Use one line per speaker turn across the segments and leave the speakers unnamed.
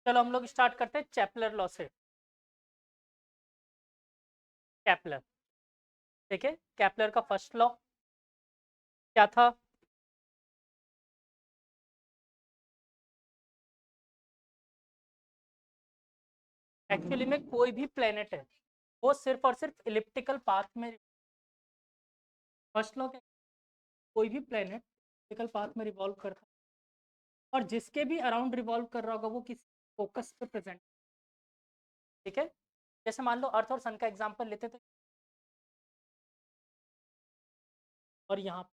चलो हम लोग स्टार्ट करते हैं चैपलर लॉ से। कैपलर, ठीक है। कैपलर का फर्स्ट लॉ क्या था? एक्चुअली में कोई भी प्लेनेट है वो सिर्फ और सिर्फ इलिप्टिकल पाथ में, फर्स्ट लॉ क्या, कोई भी प्लेनेट इलिप्टिकल पाथ में रिवॉल्व करता है और जिसके भी अराउंड रिवॉल्व कर रहा होगा वो किसी फोकस पे प्रेजेंट, ठीक है। जैसे मान लो अर्थ और सन का एग्जांपल लेते थे, और यहाँ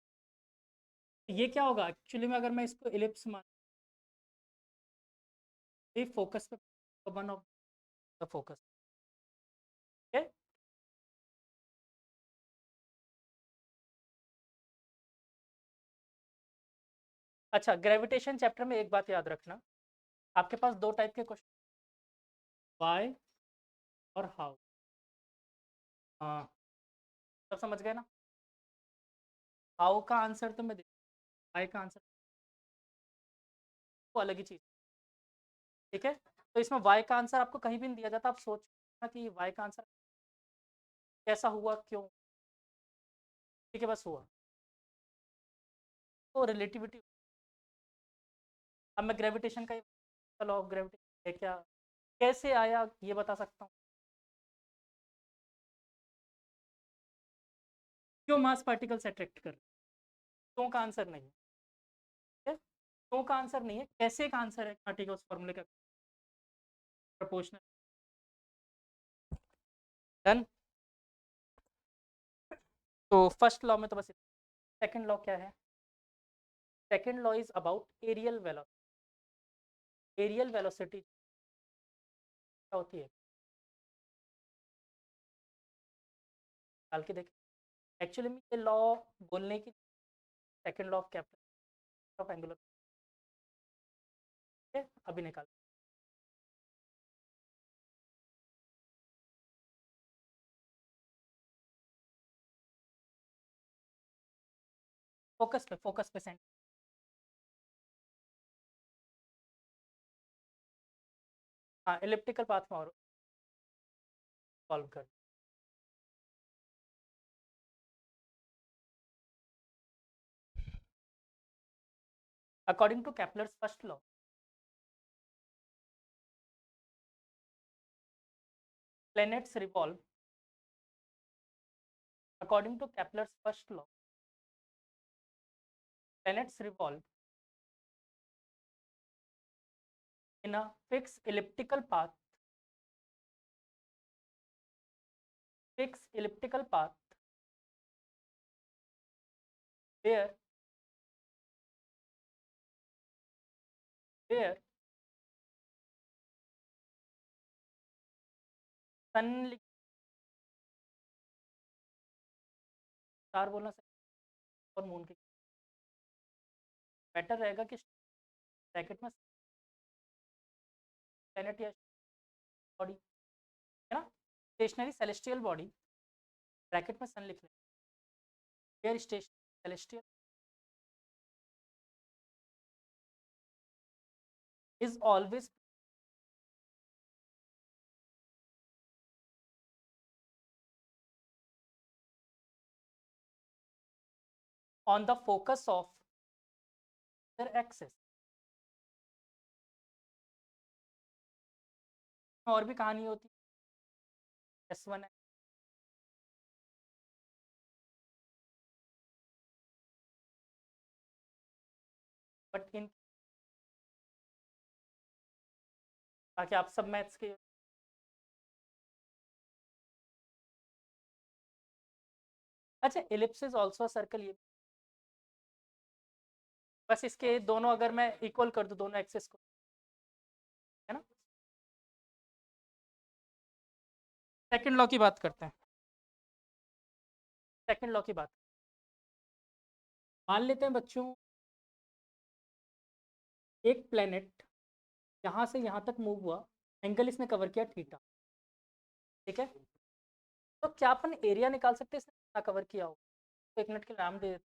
ये क्या होगा एक्चुअली में, अगर मैं इसको इलिप्स मान, फोकस पे वन ऑफ द फोकस, ठीक है। अच्छा, ग्रेविटेशन चैप्टर में एक बात याद रखना, आपके पास दो टाइप के क्वेश्चन, वाई और हाउ। हाँ, सब समझ गए ना? हाउ का आंसर तो मैं दे, वाई का आंसर तो अलग ही चीज, ठीक है। तो इसमें वाई का आंसर आपको कहीं भी नहीं दिया जाता, आप सोचना कि वाई का आंसर कैसा हुआ, क्यों, ठीक है, बस हुआ। तो रिलेटिविटी, अब मैं ग्रेविटेशन का, लॉ ऑफ ग्रेविटेशन है क्या, कैसे आया ये बता सकता हूँ। क्यों मास पार्टिकल्स अट्रैक्ट कर, क्यों का आंसर नहीं है, ठीक है। क्यों का आंसर नहीं है, कैसे का आंसर है, पार्टिकल्स फॉर्मूले का प्रोपोर्शनल। डन। तो फर्स्ट लॉ में तो बस, सेकंड लॉ क्या है? Second law is about areal velocity. Areal velocity क्या होती है, डाल के देखें। एक्चुअली में ये लॉ बोलने की, second law of कैपलर of angular, ठीक है, अभी निकाल। फोकस पे सेंटर, हाँ, इलिप्टिकल पाथ में और सॉल्व कर। According to Kepler's first law, planets revolve, according to Kepler's first law, planets revolve in a fixed elliptical path, fixed elliptical path where where sun, star बोलना सही, और moon की better रहेगा कि bracket में प्लेनेट या body, है ना, स्टेशनरी सेलेस्टियल बॉडी, ब्रैकेट में सन लिख लें, where station celestial is always on the focus of their axis। और भी कहानी होती है, S1 है, बट इन, ताकि आप सब मैथ्स के, अच्छा, एलिप्स इज ऑल्सो सर्कल, ये बस इसके दोनों अगर मैं इक्वल कर दूं दोनों एक्सेस को, है ना। सेकंड लॉ की बात करते हैं, सेकंड लॉ की बात, मान लेते हैं बच्चों, एक प्लेनेट यहाँ से यहाँ तक मूव हुआ, एंगल इसने कवर किया थीटा, ठीक है। तो क्या अपन एरिया निकाल सकते हैं इसने कितना कवर किया हो? तो एक मिनट के नाम दे देते,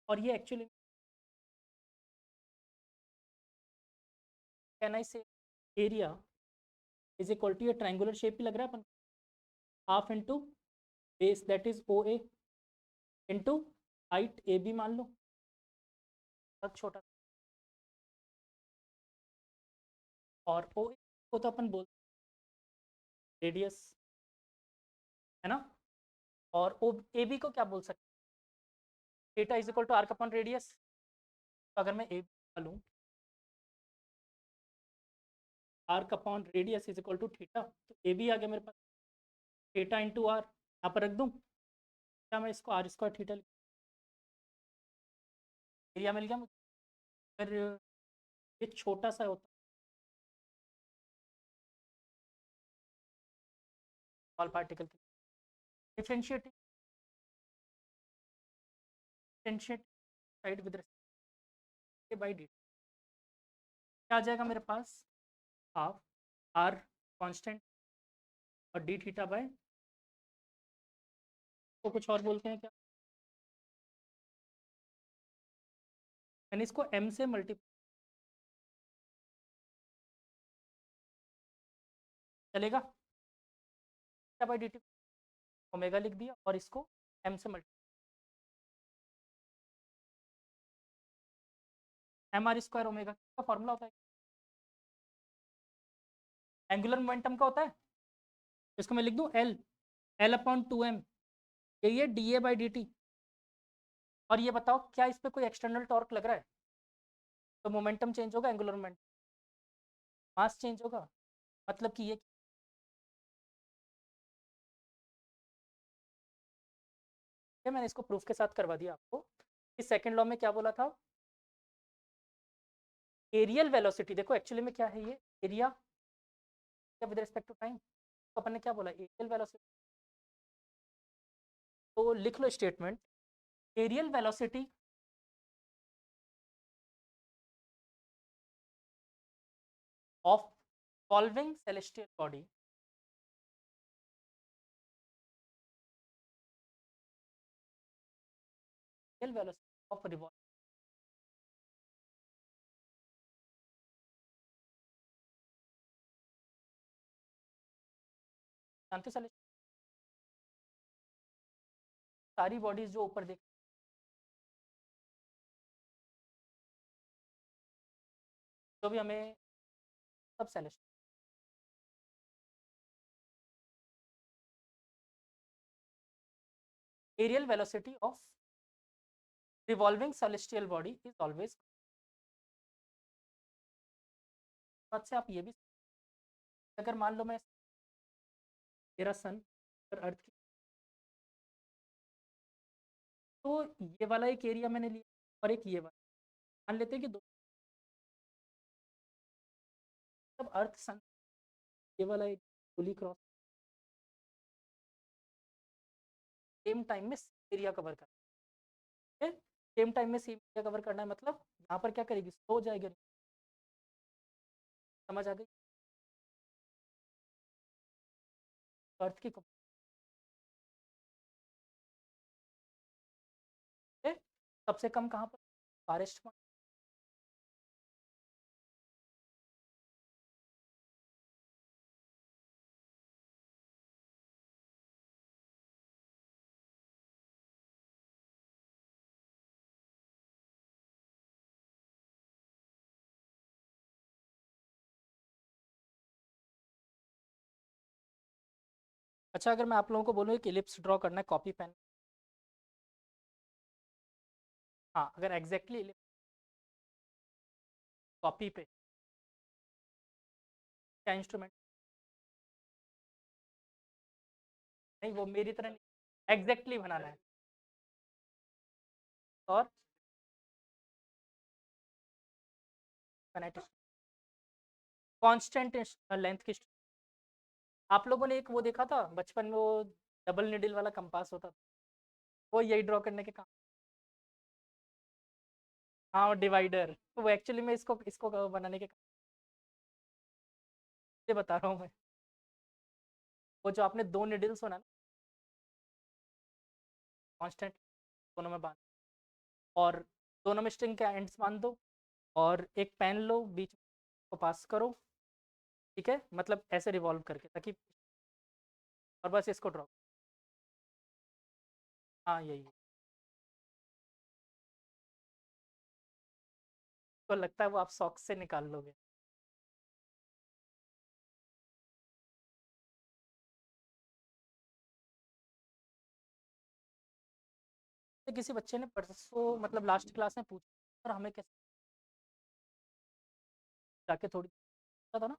और ये actually can I say area is equal to, ये ट्रायंगुलर शेप ही लग रहा है अपन, half into base that is O A into height A B मान लो, बहुत छोटा, और ओ ए को तो अपन बोल रेडियस, है ना, और ओ ए बी को क्या बोल सकते हैं, theta is equal to arc upon radius. तो अगर मैं ए बी लूँ, arc upon radius is equal to theta, तो ए बी आ गया मेरे पास, थीटा इंटू आर यहाँ पर रख दूँ, क्या मैं इसको आर स्क्वायर थीटा, एरिया मिल गया मुझे। अगर ये छोटा सा होता स्मॉल पार्टिकल की, differentiate differentiate side with respect by D, क्या आ जाएगा मेरे पास, हाफ आर कांस्टेंट और डी थीटा बाय, तो कुछ और बोलते हैं क्या, मैंने इसको m से मल्टीप्लाई, चलेगा, theta by D T omega लिख दिया और इसको m से multiply, M R square omega का फॉर्मूला होता है, एंगुलर मोमेंटम का होता है, इसको मैं लिख दूं L, L upon two M, यही है D A by D T. और ये बताओ क्या इस पर कोई एक्सटर्नल टॉर्क लग रहा है, तो मोमेंटम चेंज होगा, एंगुलर मोमेंटम, मास चेंज होगा, मतलब कि ये मैंने इसको प्रूफ के साथ करवा दिया आपको। इस सेकंड लॉ में क्या बोला था, एरियल वेलोसिटी, देखो एक्चुअली में क्या है ये, area with respect to time, तो अपन ने क्या बोला, एरियल वेलोसिटी, तो लिख लो statement, areal velocity of revolving celestial body real velocity of revolving, जानते हो celestial, सारी बॉडीज जो ऊपर देख, जो भी हमें, सब celestial, aerial velocity of revolving celestial body is always, बात से आप ये भी, अगर मान लो मैं मेरा सन और अर्थ की, तो ये वाला एक एरिया मैंने लिया और एक ये वाला, मान लेते हैं कि दो, तब अर्थ सन ये वाला एक फुली क्रॉस सेम टाइम में एरिया कवर करना है, सेम टाइम में सेम एरिया कवर करना है, मतलब यहाँ पर क्या करेगी, स्लो हो जाएगी, समझ आ गई, अर्थ की सबसे कम कहाँ पर, फारेस्ट में, अच्छा अगर मैं आप लोगों को बोलूँ एक इलिप्स ड्रॉ करना है कॉपी पेन, हाँ अगर एग्जैक्टली कॉपी पे, क्या इंस्ट्रूमेंट, नहीं वो मेरी तरह नहीं, एग्जैक्टली बनाना है, और कांस्टेंट लेंथ की, आप लोगों ने एक वो देखा था बचपन में, वो डबल निडल वाला कंपास होता था, वो यही ड्रॉ करने के काम, हाँ वो डिवाइडर, तो वो एक्चुअली में इसको इसको बनाने के काम ये बता रहा हूँ मैं, वो जो आपने दो निडल्स बना, कांस्टेंट दोनों में बांध, और दोनों में स्ट्रिंग के एंड्स बांध दो, और एक पेन लो बीच में को पास करो, ठीक है, मतलब ऐसे रिवॉल्व करके, ताकि और बस इसको ड्रॉप। हाँ यही है। तो लगता है वो आप सॉक्स से निकाल लोगे। तो किसी बच्चे ने परसों मतलब लास्ट क्लास में पूछा और हमें कैसे जाके थोड़ी था ना।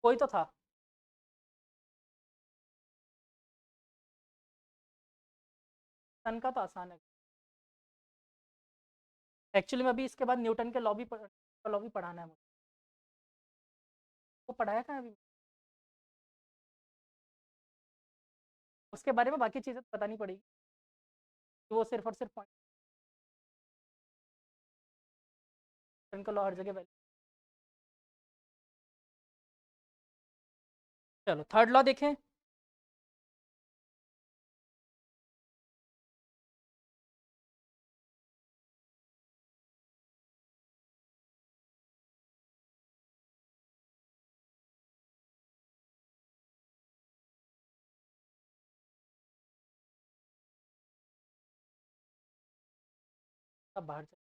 कोई तो था। सन का तो आसान है। एक्चुअली में अभी इसके बाद न्यूटन के लॉ भी पढ़ाना है मुझे। वो पढ़ाया था अभी। उसके बारे में बाकी चीज़ें तो बतानी पड़ेगी। तो वो सिर्फ और सिर्फ पॉइंट, न्यूटन का लॉ हर जगह वैलिड। चलो थर्ड लॉ देखें। अब बाहर चलो।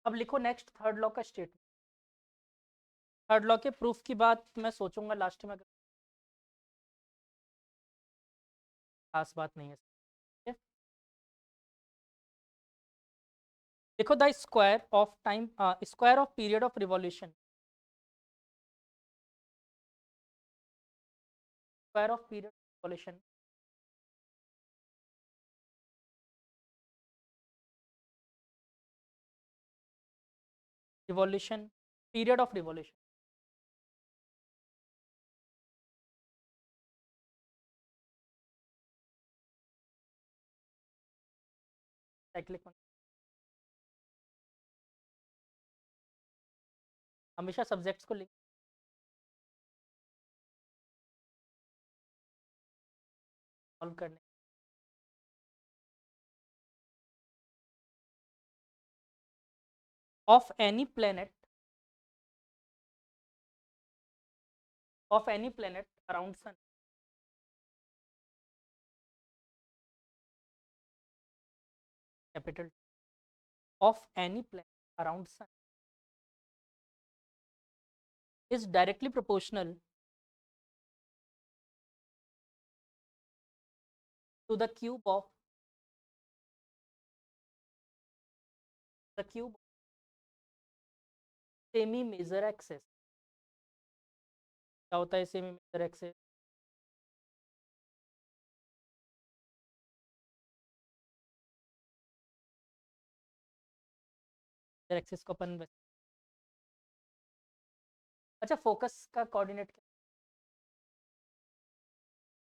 अब लिखो नेक्स्ट थर्ड लॉ का स्टेटमेंट। थर्ड लॉ के प्रूफ की बात मैं सोचूंगा लास्ट में, अगर खास बात नहीं है, ठीक है? देखो the square of time, square of period of revolution, square of period revolution revolution period of revolution, cyclic. हमेशा सब्जेक्ट्स को लिख सॉल्व करने। Of any planet, of any planet around sun, capital, of any planet around sun is directly proportional to the cube semi major axis। क्या होता है semi major access? Access को अपन अच्छा focus का कोऑर्डिनेट क्या?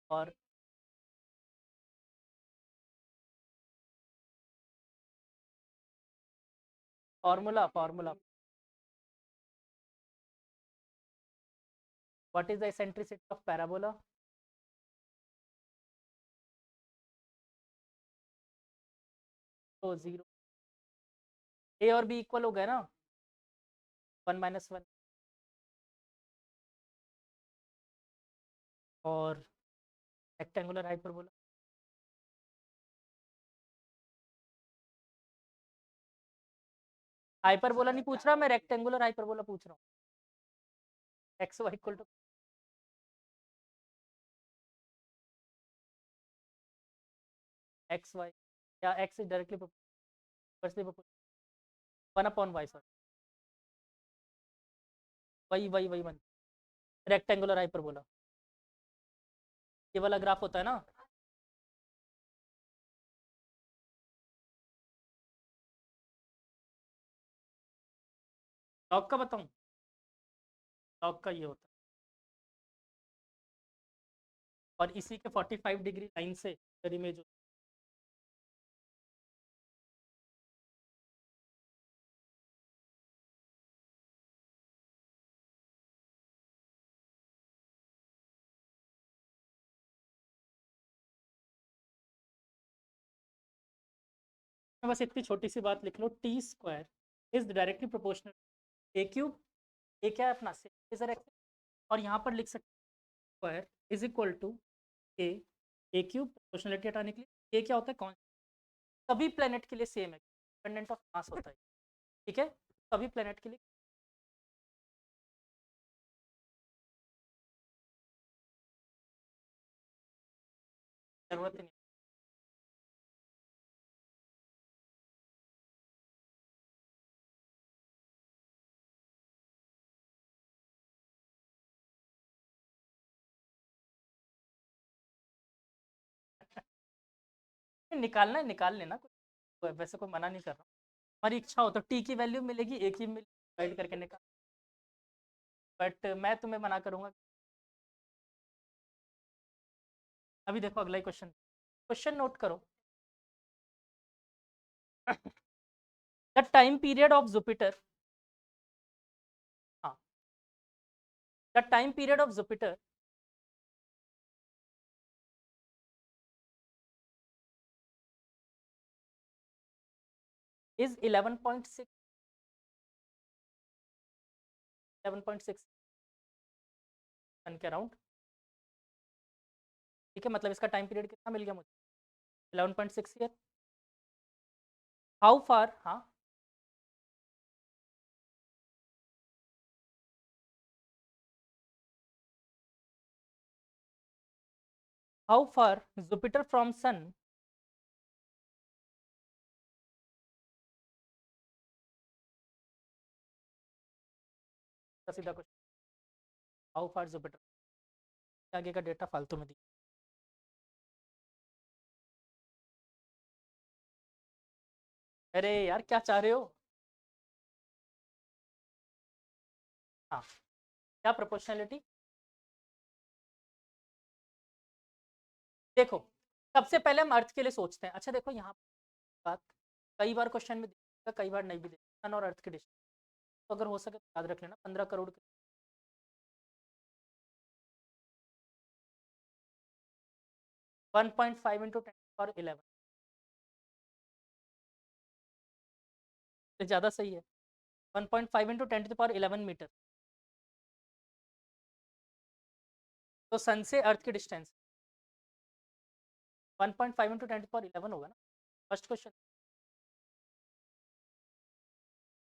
और formula what is the eccentricity of parabola? तो zero. ए और बी इक्वल हो गए ना, 1 - 1। और रेक्टेंगुलर हाइपरबोला, हाइपरबोला नहीं पूछ रहा मैं, रेक्टेंगुलर हाइपरबोला पूछ रहा हूँ। X Y equal to X Y, या X is directly 1/y, sorry, वही वन, रेक्टेंगुलर हाइपरबोला, ये वाला ग्राफ होता है ना। लॉग का बताऊं, लॉग का ये होता है, और इसी के 45 डिग्री लाइन से इमेज होती है। बस इतनी छोटी सी बात लिख लो, T square is directly proportional A cube, A क्या है अपना सेजर एक्स, और यहाँ पर लिख सकते square is equal to A cube, proportionality हटाने के लिए ए क्या होता है, कौन, सभी प्लेनेट के लिए सेम है, डिपेंडेंट ऑफ मास होता है, ठीक है, सभी प्लेनेट के लिए जरूरत ही नहीं। निकालना है निकाल लेना, वैसे कोई मना नहीं कर रहा, हमारी इच्छा हो तो टी की वैल्यू मिलेगी, एक ही मिल डिवाइड करके निकाल, बट मैं तुम्हें मना करूंगा। अभी देखो अगला क्वेश्चन, क्वेश्चन नोट करो। The time period of Jupiter, हाँ, the time period of Jupiter is 11.6, 11.6 sun के अराउंड, ठीक है, मतलब इसका टाइम पीरियड कितना मिल गया मुझे, 11.6 ईयर। हाउ फार, हाँ, how far Jupiter from sun, सीधा क्वेश्चन, हाउ फार जुपिटर, आगे का डेटा फालतू में दी, अरे यार क्या चाह रहे हो, हाँ, क्या प्रोपोर्शनलिटी, देखो सबसे पहले हम अर्थ के लिए सोचते हैं, अच्छा देखो यहाँ बात, कई बार क्वेश्चन में दिखेगा, कई बार नहीं भी देगा, सन और अर्थ की डिस्टेंस, तो अगर हो सके तो याद रख लेना 15 करोड़, 1.5 इंटू 10 to 11 से ज़्यादा सही है, 1.5 इंटू 10 to 11 मीटर, तो सन से अर्थ की डिस्टेंस 1.5 इंटू 10 to 11 होगा ना, फर्स्ट क्वेश्चन,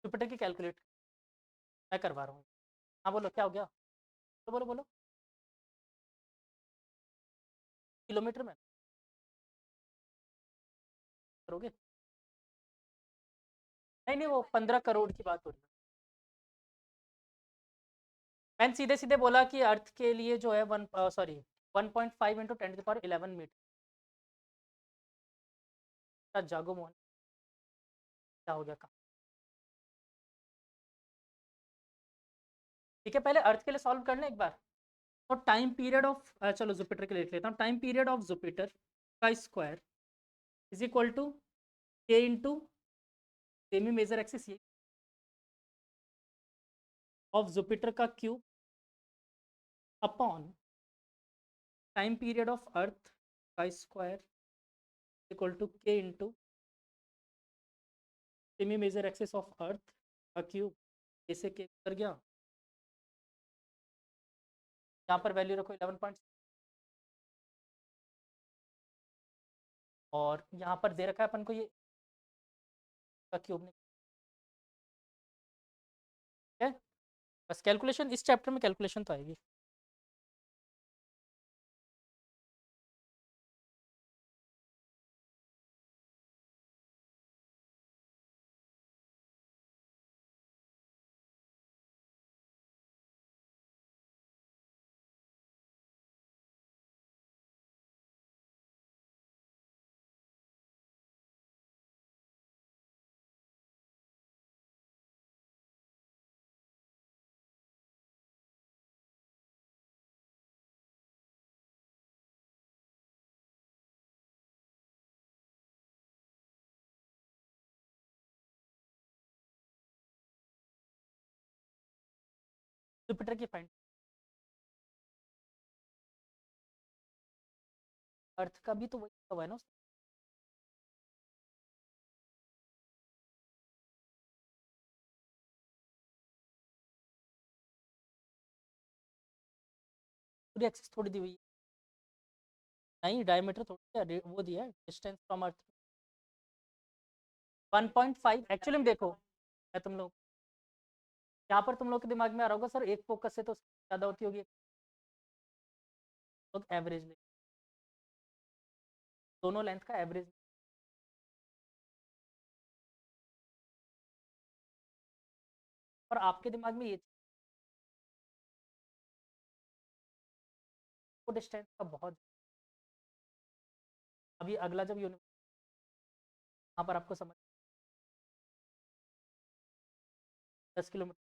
जुपिटर की कैलकुलेट मैं करवा रहा हूँ, हाँ बोलो क्या हो गया, तो बोलो बोलो, किलोमीटर में करोगे, नहीं नहीं वो 15 करोड़ की बात हो रही है, मैंने सीधे सीधे बोला कि अर्थ के लिए जो है 1.5 इंटू 10 to 11 मीटर, जागो मोहन, क्या हो गया काम, ठीक है, पहले अर्थ के लिए सॉल्व करना एक बार, तो टाइम पीरियड ऑफ, चलो जुपिटर के लिए लिख लेता हूँ, टाइम पीरियड ऑफ जुपिटर का square is equal to K into semi major axis ये ऑफ जुपिटर का cube upon time period of earth का square equal to K into semi major axis of earth का cube, ऐसे के कर गया, यहाँ पर वैल्यू रखो 11 और यहाँ पर दे रखा है अपन को ये का क्यूब ने, ठीक है, बस कैलकुलेशन इस चैप्टर में कैलकुलेशन तो आएगी। जुपिटर की फाइंड, अर्थ का भी तो वही हुआ है ना। पूरी एक्सिस थोड़ी दी हुई है, नहीं डायमीटर थोड़ी है, वो दिया है डिस्टेंस फ्रॉम अर्थ 1.5 एक्चुअली में। देखो मैं तुम लोग यहाँ पर तुम लोग के दिमाग में आ रहा होगा सर एक फोकस से तो ज़्यादा होती होगी, तो एवरेज ले दोनों लेंथ का एवरेज। और आपके दिमाग में ये डिस्टेंस का बहुत, अभी अगला जब यूनिवर्स वहाँ पर आपको समझ 10 किलोमीटर।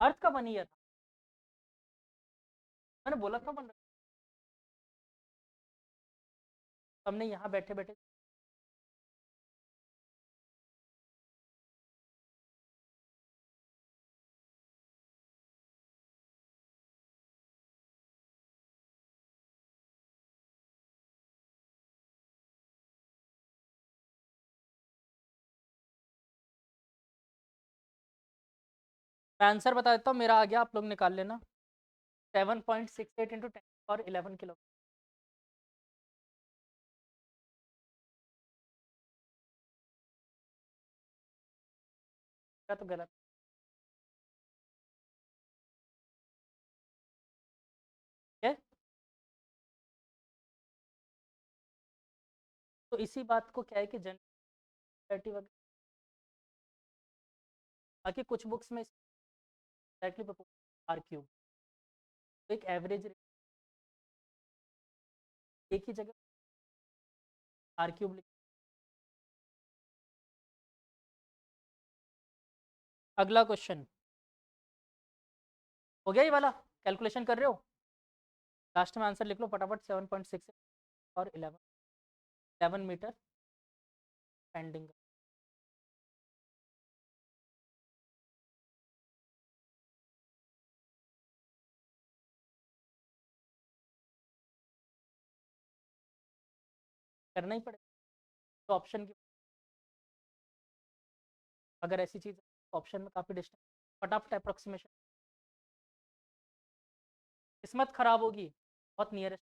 अर्थ का 1 ईयर था, मैंने बोला था हमने यहाँ बैठे बैठे मैं आंसर बता देता हूँ, मेरा आ गया, आप लोग निकाल लेना। 7.68 × 10⁻11 किलो। क्या तो गलत है। तो इसी बात को क्या है कि जनरल वगैरह, बाकी कुछ बुक्स में डायरेक्टली प्रोपोर्शनल आर क्यूब, तो एक एवरेज एक ही जगह आर क्यूब। अगला क्वेश्चन हो गया ये वाला, कैलकुलेशन कर रहे हो, लास्ट में आंसर लिख लो फटाफट। 7.6 और 11 मीटर पेंडिंग। करना ही पड़ेगा तो ऑप्शन की, अगर ऐसी चीज़ ऑप्शन में काफ़ी डिस्टेंस, फटाफट अप्रोक्सीमेशन, किस्मत खराब होगी बहुत नियरेस्ट,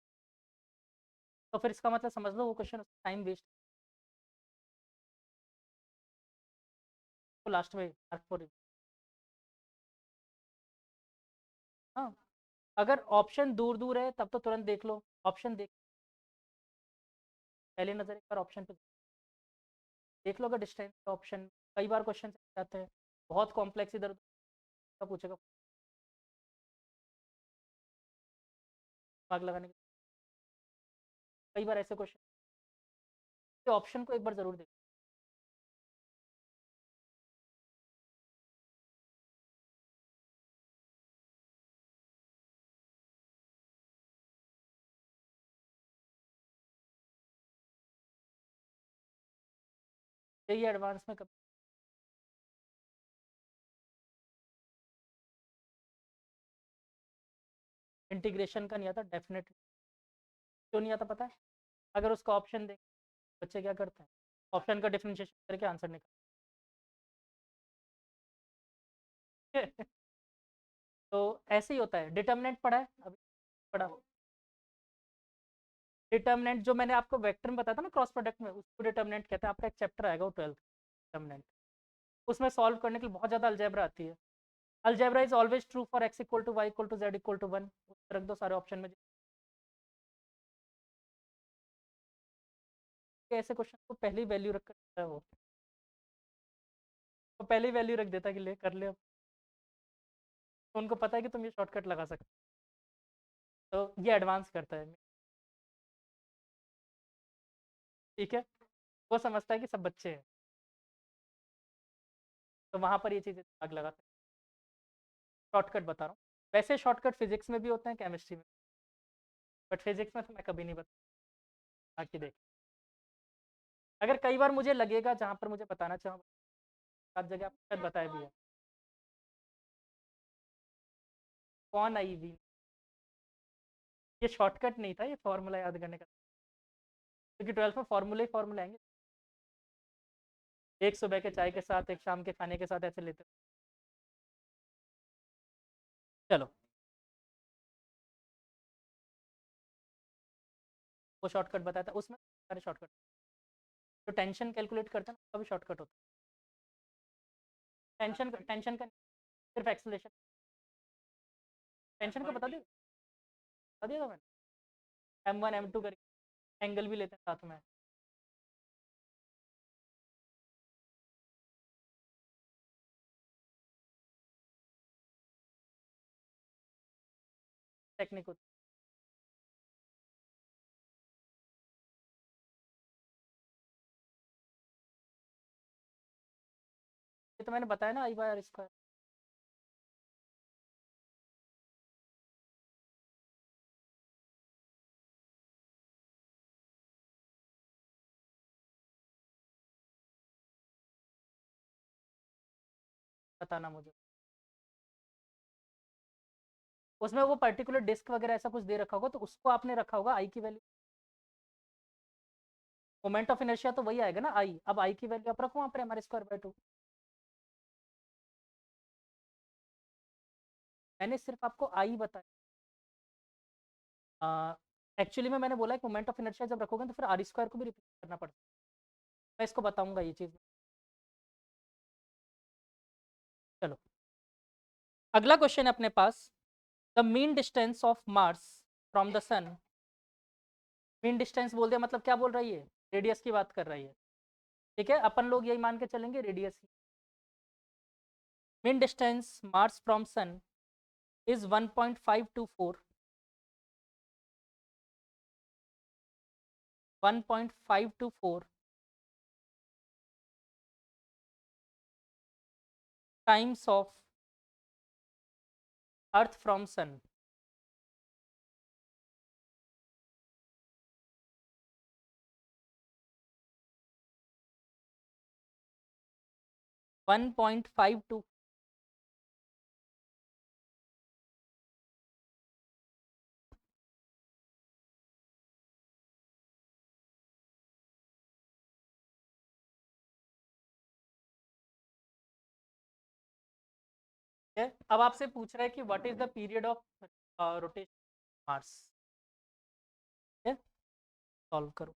तो फिर इसका मतलब समझ लो वो क्वेश्चन टाइम वेस्ट। तो लास्ट में मार्क फॉर, हाँ अगर ऑप्शन दूर दूर है तब तो तुरंत देख लो, ऑप्शन देख पहले नजर एक बार ऑप्शन पे देख लो, अगर डिस्टेंस का ऑप्शन कई बार क्वेश्चन आते हैं बहुत कॉम्प्लेक्स, इधर का पूछेगा दिमाग लगाने के, कई बार ऐसे क्वेश्चन, ऑप्शन को एक बार जरूर देखो। यही एडवांस में कभी इंटीग्रेशन का नहीं आता डेफिनेट, क्यों नहीं आता पता है, अगर उसका ऑप्शन देख बच्चे क्या करते हैं, ऑप्शन का डिफरेंशिएशन करके आंसर निकाल तो ऐसे ही होता है। डिटर्मिनेंट पढ़ा है अभी, पढ़ा डिटर्मिनेंट जो मैंने आपको वेक्टर में बताया था ना क्रॉस प्रोडक्ट में, उसको डिटर्मिनेंट कहते हैं। आपका एक चैप्टर आएगा वो 12th डिटर्मिनेंट, उसमें सॉल्व करने के लिए बहुत ज़्यादा अलजेब्रा आती है। Algebra is always true for x equal to Y equal to Z equal to 1, रख दो सारे ऑप्शन में। ऐसे क्वेश्चन को पहली वैल्यू रख कर वो तो पहली वैल्यू रख देता कि ले कर ले अब, तो उनको पता है कि तुम ये शॉर्टकट लगा सकते हो, तो ये एडवांस करता है, ठीक है। वो समझता है कि सब बच्चे हैं, तो वहाँ पर ये चीज़ें दिमाग लगाते हैं। शॉर्टकट बता रहा हूँ, वैसे शॉर्टकट फिजिक्स में भी होते हैं केमिस्ट्री में, बट फिजिक्स में तो मैं कभी नहीं बता, बाकी देख, अगर कई बार मुझे लगेगा जहाँ पर मुझे बताना चाहूँ सब जगह आप शायद बताया भी है। कौन आई भी, ये शॉर्टकट नहीं था, ये फॉर्मूला याद करने का, क्योंकि 12th में फॉर्मूले ही फॉर्मूले आएंगे। एक सुबह के चाय के साथ, एक शाम के खाने के साथ, ऐसे लेते। चलो, वो शॉर्टकट बताया था, उसमें सारे शॉर्टकट, तो टेंशन कैलकुलेट करते हैं ना, उसका भी शॉर्टकट होता है। टेंशन का सिर्फ एक्सेलरेशन। टेंशन का बता दिया था मैंने, M1 M2 करके एंगल भी लेते हैं साथ में। टेक्निक होती है, ये तो मैंने बताया ना, आई बार इसका। बताना मुझे, उसमें वो पर्टिकुलर डिस्क वगैरह ऐसा कुछ दे रखा होगा, तो उसको आपने रखा होगा आई की वैल्यू। मोमेंट ऑफ इनर्शिया तो वही आएगा ना आई, अब आई की वैल्यू आप रखो वहाँ पर mr²/2। मैंने सिर्फ आपको आई बताया। एक्चुअली में मैंने बोला है मोमेंट ऑफ इनर्शिया जब रखोगे तो फिर r² को भी रिप्लेस करना पड़ता है। मैं इसको बताऊंगा ये चीज़। चलो, अगला क्वेश्चन है अपने पास। The mean distance of Mars from the sun. Mean distance बोल दिया मतलब क्या बोल रही है, रेडियस की बात कर रही है। ठीक है, अपन लोग यही मान के चलेंगे रेडियस ही। Mean distance Mars from sun is 1.524 1.524 times of earth from sun. 1.52। अब आपसे पूछ रहा है कि what is the period of rotation Mars. Solve करो।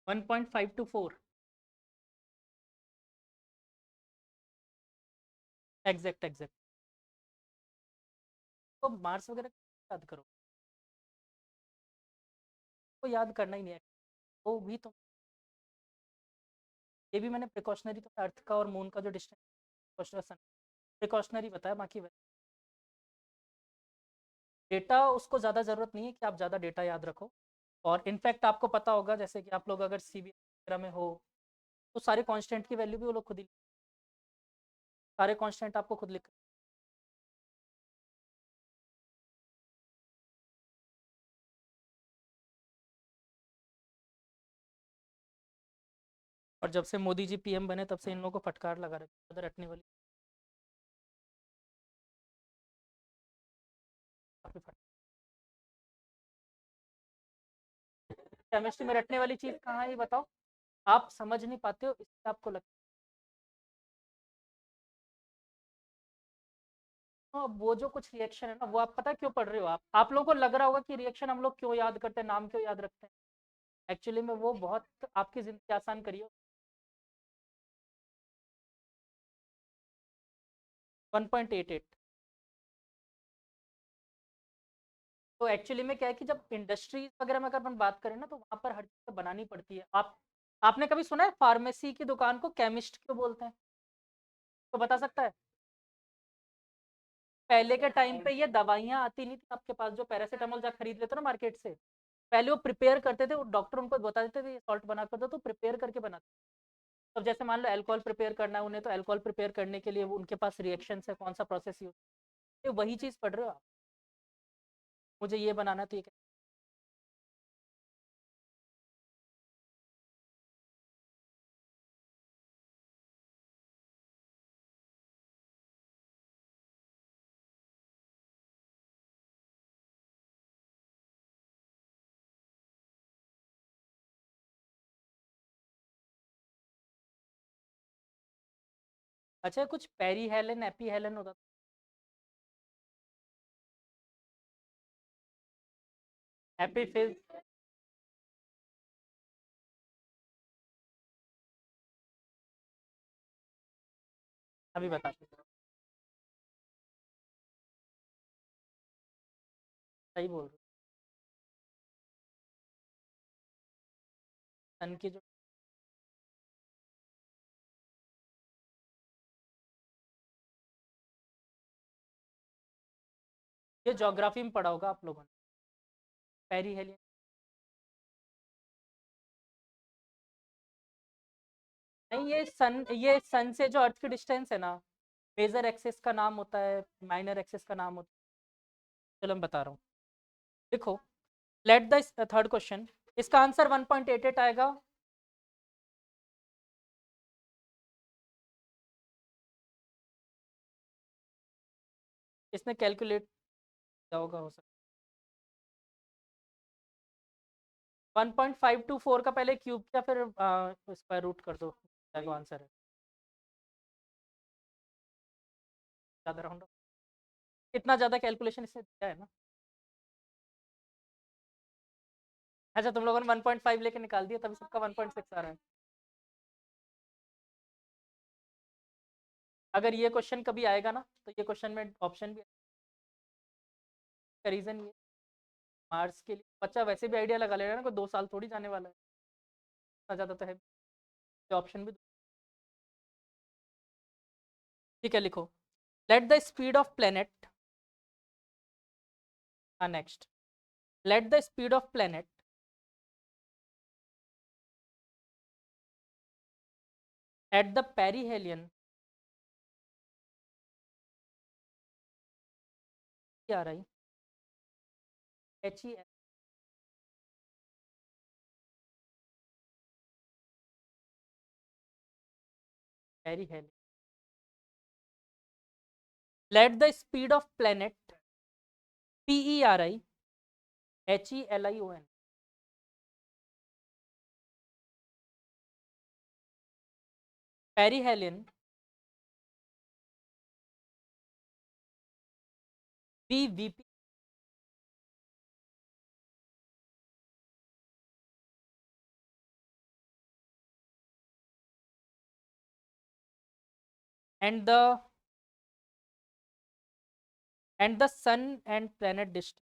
1.524 एग्जैक्ट एग्जैक्ट। तो मार्स वगैरह याद करो, तो याद करना ही नहीं है। वो भी तो, ये भी मैंने प्रिकॉशनरी तो अर्थ का और मून का जो डिस्टेंस प्रिकॉशनरी बताया, बाकी डेटा उसको ज़्यादा ज़रूरत नहीं है कि आप ज़्यादा डेटा याद रखो। और इनफैक्ट आपको पता होगा जैसे कि आप लोग अगर सीबीएसई वगैरह में हो तो सारे कांस्टेंट की वैल्यू भी वो लोग खुद ही, सारे कांस्टेंट आपको खुद लिख। और जब से मोदी जी पीएम बने तब से इन लोगों को फटकार लगा रखी है रटने वाली, काफी फट। केमिस्ट्री में रटने वाली चीज कहाँ है ये बताओ, आप समझ नहीं पाते हो इससे आपको लगता है। वो जो कुछ रिएक्शन है ना, वो आप पता है क्यों पढ़ रहे हो, आप लोगों को लग रहा होगा कि रिएक्शन हम लोग क्यों याद करते हैं, नाम क्यों याद रखते हैं। एक्चुअली में वो बहुत आपकी जिंदगी आसान करिए। 1.88। तो एक्चुअली में क्या है कि जब इंडस्ट्रीज वगैरह में अगर अपन बात करें ना तो वहां पर हर चीज बनानी पड़ती है। आपने कभी सुना है फार्मेसी की दुकान को केमिस्ट क्यों बोलते हैं, तो बता सकता है। पहले के टाइम पे ये दवाइयाँ आती नहीं थी आपके पास, जो पैरासीटामोल जा खरीद लेते ना मार्केट से, पहले वो प्रिपेयर करते थे, वो डॉक्टर उनको बता देते थे ये सॉल्ट बना कर दो, तो प्रिपेयर करके बनाते। अब जैसे मान लो अल्कोहल प्रिपेयर करना है उन्हें, तो अल्कोहल प्रिपेयर करने के लिए वो उनके पास रिएक्शन है, कौन सा प्रोसेस यूज, ये वही चीज़ पढ़ रहे हो आप। मुझे ये बनाना तो ये अच्छा, कुछ पेरी हेलन एपी हेलन होता था। एपी फिज, अभी बता, सही बोल रहे हो। सन की जो, ये ज्योग्राफी में पढ़ा होगा आप लोगों ने, पेरी हेलियन। नहीं, ये सन से जो अर्थ की डिस्टेंस है ना, मेजर एक्सिस का नाम होता है, माइनर एक्सिस का नाम होता है। चलो मैं बता रहा हूँ, देखो, लेट द थर्ड क्वेश्चन, इसका आंसर 1.88 आएगा। इसने कैलकुलेट किया होगा, हो सकता 1.524 का पहले क्यूब किया, फिर स्क्वायर रूट कर दो, आंसर है। ज़्यादा राउंड, इतना ज़्यादा कैलकुलेशन इसने दिया है ना। अच्छा, तुम लोगों ने 1.5 लेके निकाल दिया, तभी सबका 1.6 आ रहा है। अगर ये क्वेश्चन कभी आएगा ना, तो ये क्वेश्चन में ऑप्शन भी, रीजन ये, मार्स के लिए बच्चा वैसे भी आइडिया लगा लेगा ना, कोई 2 साल थोड़ी जाने वाला है, इतना ज़्यादा तो है। ऑप्शन भी, ठीक है, लिखो, let the speed of planet, next, let the speed of planet at the perihelion, क्या रही, HE, perihelion, let the speed of planet, PERIHELION, perihelion, BVP, and the sun and planet distance।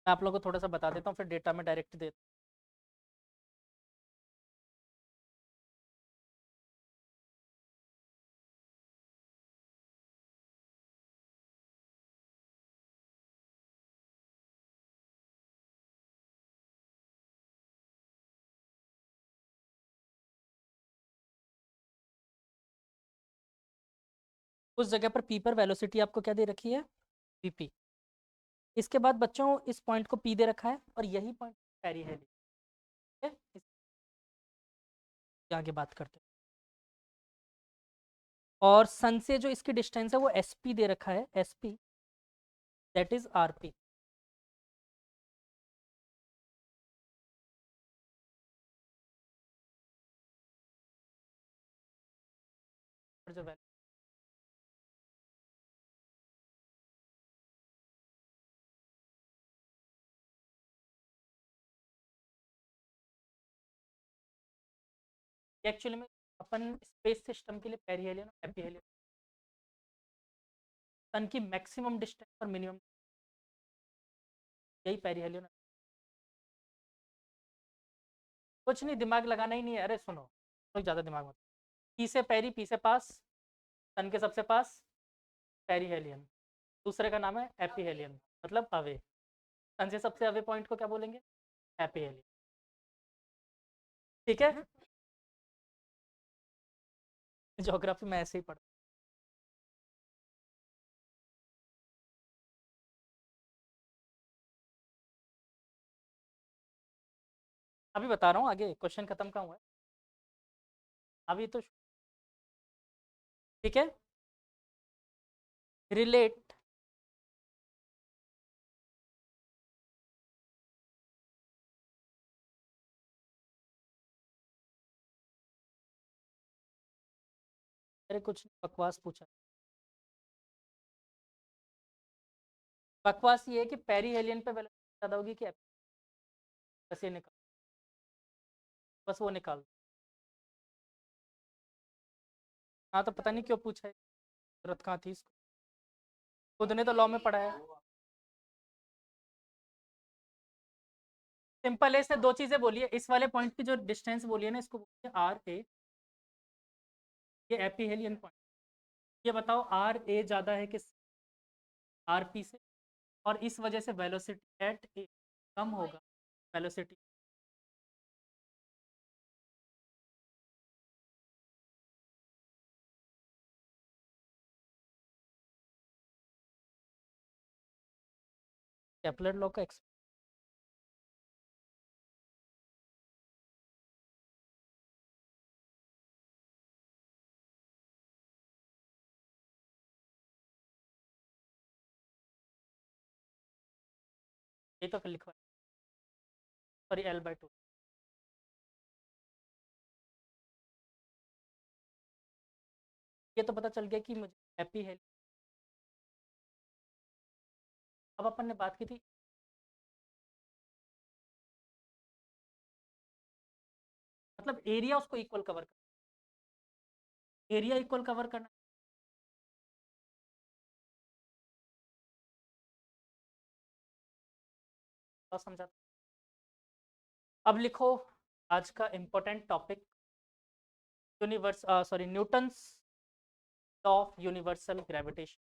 मैं आप लोगों को थोड़ा सा बता देता हूँ, फिर डेटा में डायरेक्ट दे, उस जगह पर पी पर वेलोसिटी आपको क्या दे रखी है, VP। इसके बाद बच्चों इस पॉइंट को P दे रखा है, और यही पॉइंट पेरीहेलियन, ठीक है, आगे बात करते हैं। और सन से जो इसकी डिस्टेंस है वो SP दे रखा है, SP, दैट इज RP। और जो एक्चुअली में अपन स्पेस सिस्टम के लिए पेरीहेलियन और एपीहेलियन, सन की मैक्सिमम डिस्टेंस और मिनिमम, यही पेरीहेलियन। कुछ नहीं, दिमाग लगाना ही नहीं है, अरे सुनो, तो ज़्यादा दिमाग में। पी से पेरी, पी से पास, सन के सबसे पास पेरीहेलियन, दूसरे का नाम है एपीहेलियन, मतलब अवे। सन से सबसे अवे पॉइंट को क्या बोलेंगे? एपीहेलियन। ठीक है, ज्योग्राफी में ऐसे ही पढ़ा। अभी बता रहा हूँ, आगे क्वेश्चन खत्म का हुआ है अभी तो। ठीक है, रिलेट अरे कुछ बकवास पूछा। बकवास ये है कि पेरीहेलियन पे वेलोसिटी ज़्यादा होगी कि बस ये निकाल, बस वो निकाल। हाँ तो पता नहीं क्यों पूछा है, जरूरत कहाँ थी इसको, खुद ने तो लॉ में पढ़ा है। सिंपल है, इसने दो चीजें बोली है, इस वाले पॉइंट की जो डिस्टेंस बोली है ना, इसको बोलिए आर ए, ये एपीहेलियन पॉइंट। ये बताओ आर ए ज्यादा है किस, आर पी से, और इस वजह से वेलोसिटी एट ए कम होगा, वेलोसिटी। केपलर लॉ का ये तो फिर लिखवा, सॉरी L/2। ये तो पता चल गया कि मुझे एपीहेलियन। अब अपन ने बात की थी, मतलब एरिया उसको इक्वल कवर करना, एरिया इक्वल कवर करना। तो समझा। अब लिखो आज का important topic, universe sorry Newton's law of universal gravitation.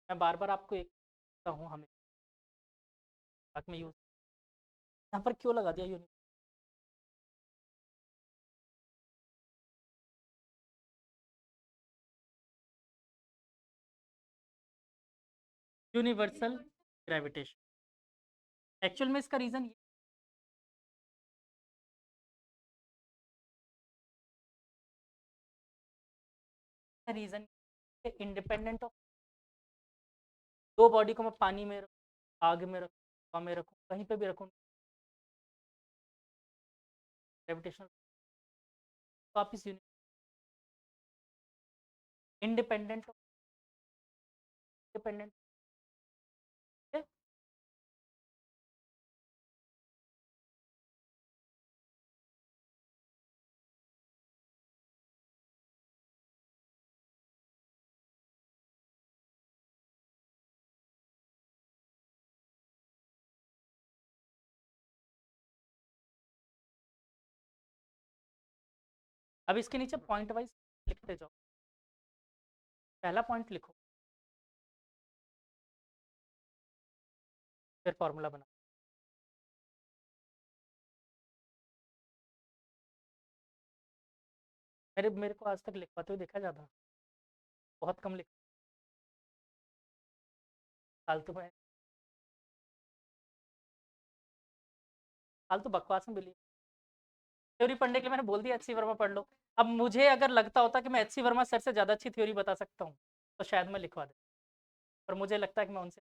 मैं बार बार आपको एक हूँ, हमें में यूज, यहाँ पर क्यों लगा दिया यूनिवर्सल ग्रेविटेशन? एक्चुअल में इसका रीजन ये, रीजन इंडिपेंडेंट ऑफ, दो बॉडी को मैं पानी में रखूँ, आग में रखूँ, हवा में रखूँ, कहीं पे भी रखूँ, ग्रेविटेशनल, तो आप इस इंडिपेंडेंट ऑफ, इंडिपेंडेंट। अब इसके नीचे पॉइंट वाइज लिखते जाओ, पहला पॉइंट लिखो, फिर फॉर्मूला बना। मेरे को आज तक लिखवाते हुए देखा जाता, बहुत कम लिख, फालतू में, फालतू बकवास में बिलीव। थ्योरी पढ़ने के लिए मैंने बोल दिया एच सी वर्मा पढ़ लो। अब मुझे अगर लगता होता कि मैं एच सी वर्मा सर से ज़्यादा अच्छी थ्योरी बता सकता हूँ तो शायद मैं लिखवा दे, पर मुझे लगता है कि मैं उनसे,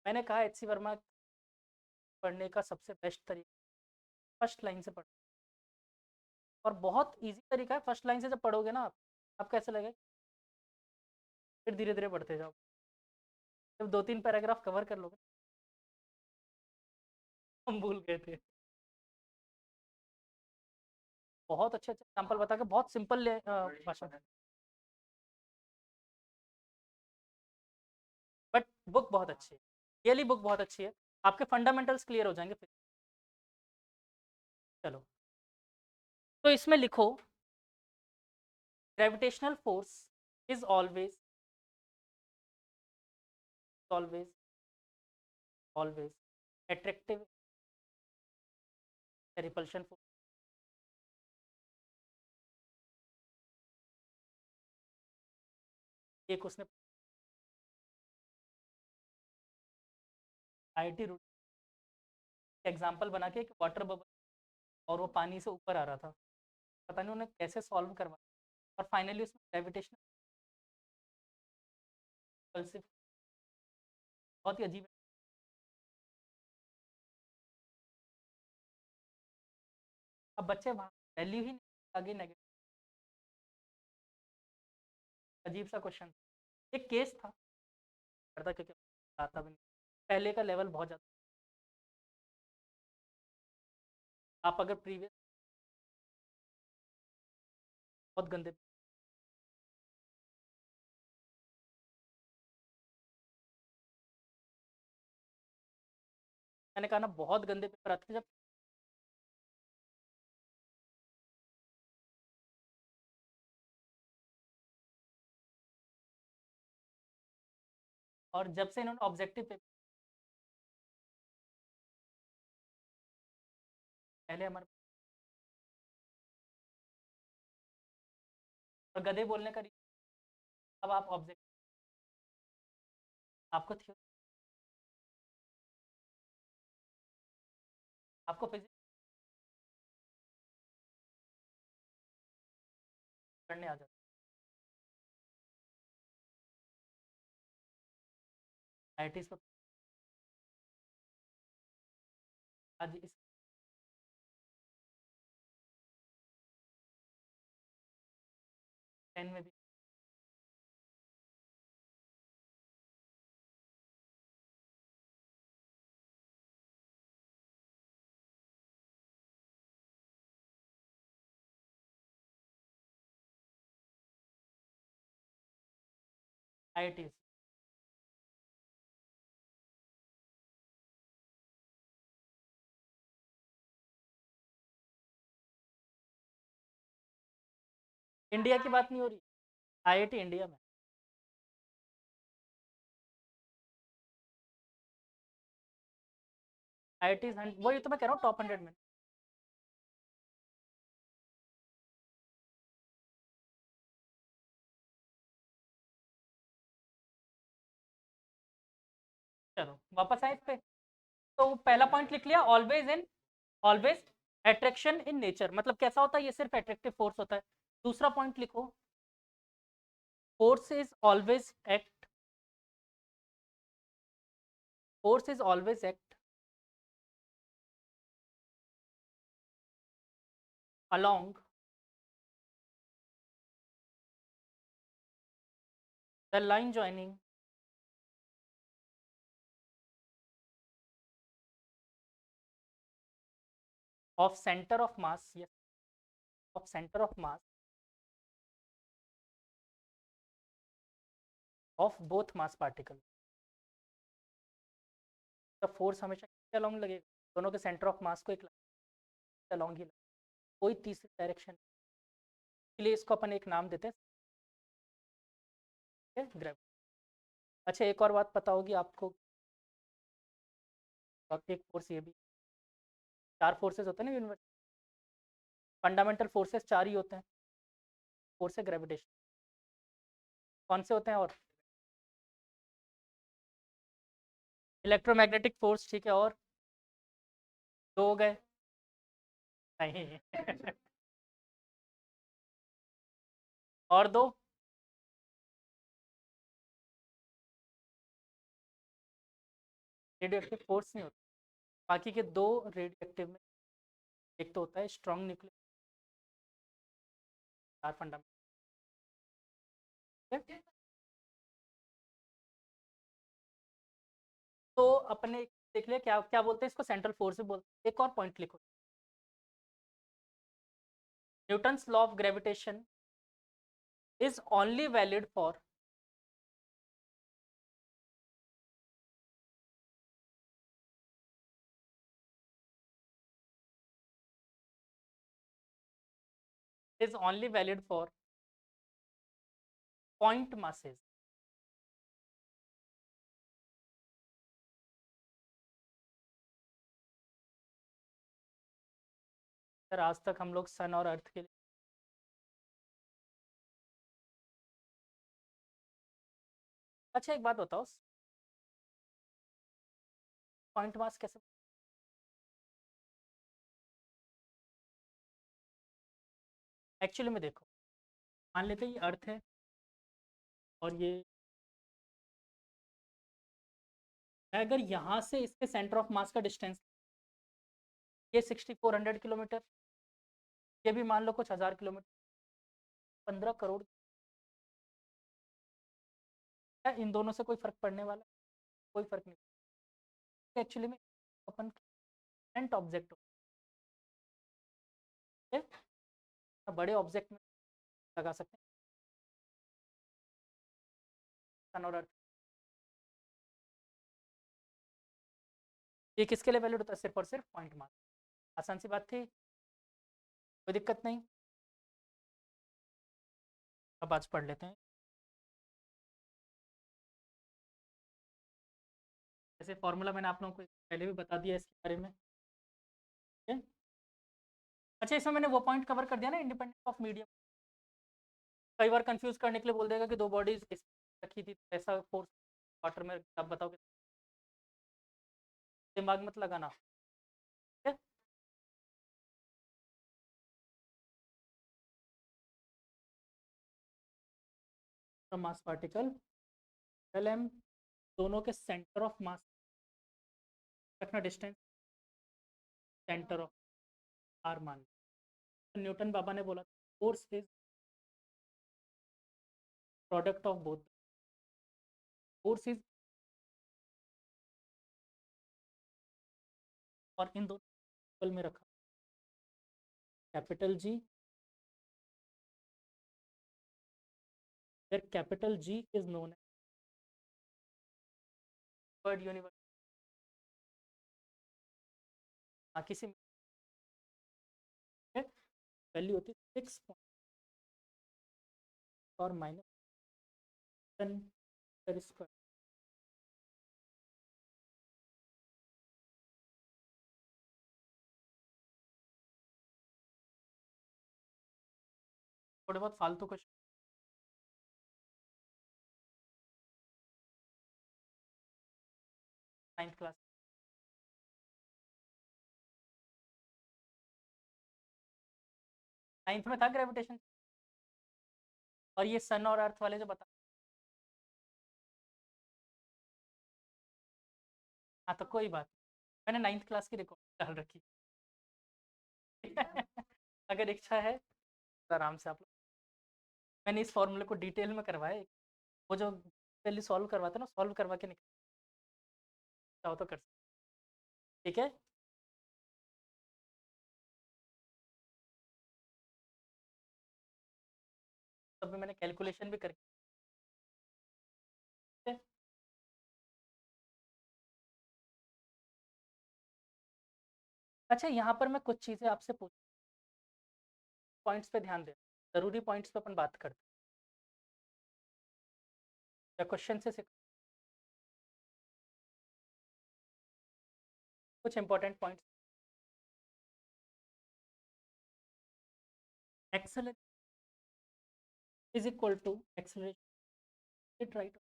मैंने कहा एच सी वर्मा पढ़ने का सबसे बेस्ट तरीका फर्स्ट लाइन से पढ़ो, और बहुत इजी तरीका है, फर्स्ट लाइन से जब पढ़ोगे ना आप कैसे लगे, फिर धीरे धीरे पढ़ते जाओ, जब दो तीन पैराग्राफ कवर कर लोगे। हम भूल गए थे। बहुत अच्छे अच्छे एग्जाम्पल बता के, बहुत सिंपल भाषा में, बट बुक बहुत अच्छी है, रियली बुक बहुत अच्छी है, आपके फंडामेंटल्स क्लियर हो जाएंगे फिर। चलो, तो इसमें लिखो, gravitational force is always always always attractive repulsion force. एक उसने आईआईटी रूट एग्जाम्पल बना के एक वाटर बबल, और वो पानी से ऊपर आ रहा था, पता नहीं उन्हें कैसे सॉल्व करवाया, और फाइनली उसमें ग्रेविटेशनल से बहुत ही अजीब है। अब बच्चे वहाँ वैल्यू ही नहीं, आगे नेगेटिव, अजीब सा क्वेश्चन। एक केस था करता, क्योंकि आता भी नहीं, पहले का लेवल बहुत ज़्यादा, आप अगर प्रीवियस बहुत गंदे, मैंने कहा ना बहुत गंदे पेपर आते हैं जब, और जब से इन्होंने ऑब्जेक्टिव पेपर, पहले हमारे, और गधे बोलने का अब आप ऑब्जेक्ट, आपको थ्योरी, आपको फिजिक्स पढ़ने आ जाता है आई पर। आज इस 10 में भी आई इंडिया की बात नहीं हो रही, आईआईटी इंडिया में, आईआईटी वही तो मैं कह रहा हूँ टॉप 100 में। चलो वापस आए इस पे, तो पहला पॉइंट लिख लिया, ऑलवेज अट्रैक्शन इन नेचर, मतलब कैसा होता है, ये सिर्फ अट्रैक्टिव फोर्स होता है। दूसरा पॉइंट लिखो, force is always act, force is always act along the line joining of center of mass, yes, of center of mass of both mass particle। the force हमेशा किसके along लगेगा, दोनों के centre of mass को एक along ही लगेगा, कोई तीसरी डायरेक्शन, इसलिए इसको अपन एक नाम देते हैं ग्रेविटी। अच्छा, एक और बात पता होगी आपको, एक फोर्स ये भी, चार फोर्सेस होते हैं ना यूनिवर्स, फंडामेंटल फोर्सेस चार ही होते हैं, फोर्स है ग्रेविटेशन, कौन से होते हैं, और इलेक्ट्रोमैग्नेटिक फोर्स, ठीक है, और दो हो गए, नहीं और दो, रेडियो एक्टिव फोर्स नहीं होता, बाकी के दो रेडियो एक्टिव में, एक तो होता है स्ट्रॉन्ग न्यूक्लियर, चार फंडामेंटल। तो अपने देख लिया, क्या क्या बोलते हैं इसको, सेंट्रल फोर्स भी बोलते हैं। एक और पॉइंट लिखो, Newton's law of gravitation is only valid for point masses. Sir आज तक हम लोग सन और अर्थ के लिए अच्छा एक बात बताओ पॉइंट मास कैसे एक्चुअली में देखो मान लेते हैं ये अर्थ है और ये अगर यहाँ से इसके सेंटर ऑफ मास का डिस्टेंस ये 6400 किलोमीटर ये भी मान लो कुछ 1000 किलोमीटर 15 करोड़ क्या इन दोनों से कोई फर्क पड़ने वाला कोई फर्क नहीं एक्चुअली में अपन करंट ऑब्जेक्ट बड़े ऑब्जेक्ट में लगा सकते हैं सन और अर्थ ये किसके लिए वैलिड होता है सिर्फ और सिर्फ पॉइंट मास आसान सी बात थी कोई दिक्कत नहीं अब आज पढ़ लेते हैं ऐसे फॉर्मूला मैंने आप लोगों को पहले भी बता दिया इसके बारे में ठीक है अच्छा इसमें मैंने वो पॉइंट कवर कर दिया ना इंडिपेंडेंस ऑफ मीडियम कई बार कंफ्यूज करने के लिए बोल देगा कि दो बॉडीज रखी थी ऐसा फोर्स वाटर में आप बताओ कि दिमाग मत लगाना ठीक है तो मास पार्टिकल एल एम दोनों के सेंटर ऑफ मास रखना डिस्टेंस सेंटर ऑफ आर मान तो न्यूटन बाबा ने बोला force is product of both force is और इन दोनों में रखा capital G where capital G is known as word universe किसी वैल्यू होती है 6 और माइनस स्क्वायर थोड़े बहुत फालतू क्वेश्चन 9th क्लास 9th में था ग्रेविटेशन और ये सन और अर्थ वाले जो बता हाँ तो कोई बात मैंने 9th क्लास की रिकॉर्ड डाल रखी अगर इच्छा है तो आराम से आप लोग मैंने इस फॉर्मूले को डिटेल में करवाया वो जो पहले सॉल्व करवाता ना सॉल्व करवा के निकल चाहो तो कर सकते ठीक है तब भी मैंने कैलकुलेशन भी करके अच्छा यहाँ पर मैं कुछ चीज़ें आपसे पूछ पॉइंट्स पे ध्यान दें ज़रूरी पॉइंट्स पे अपन बात करते हैं या क्वेश्चन से कुछ important points acceleration is equal to acceleration right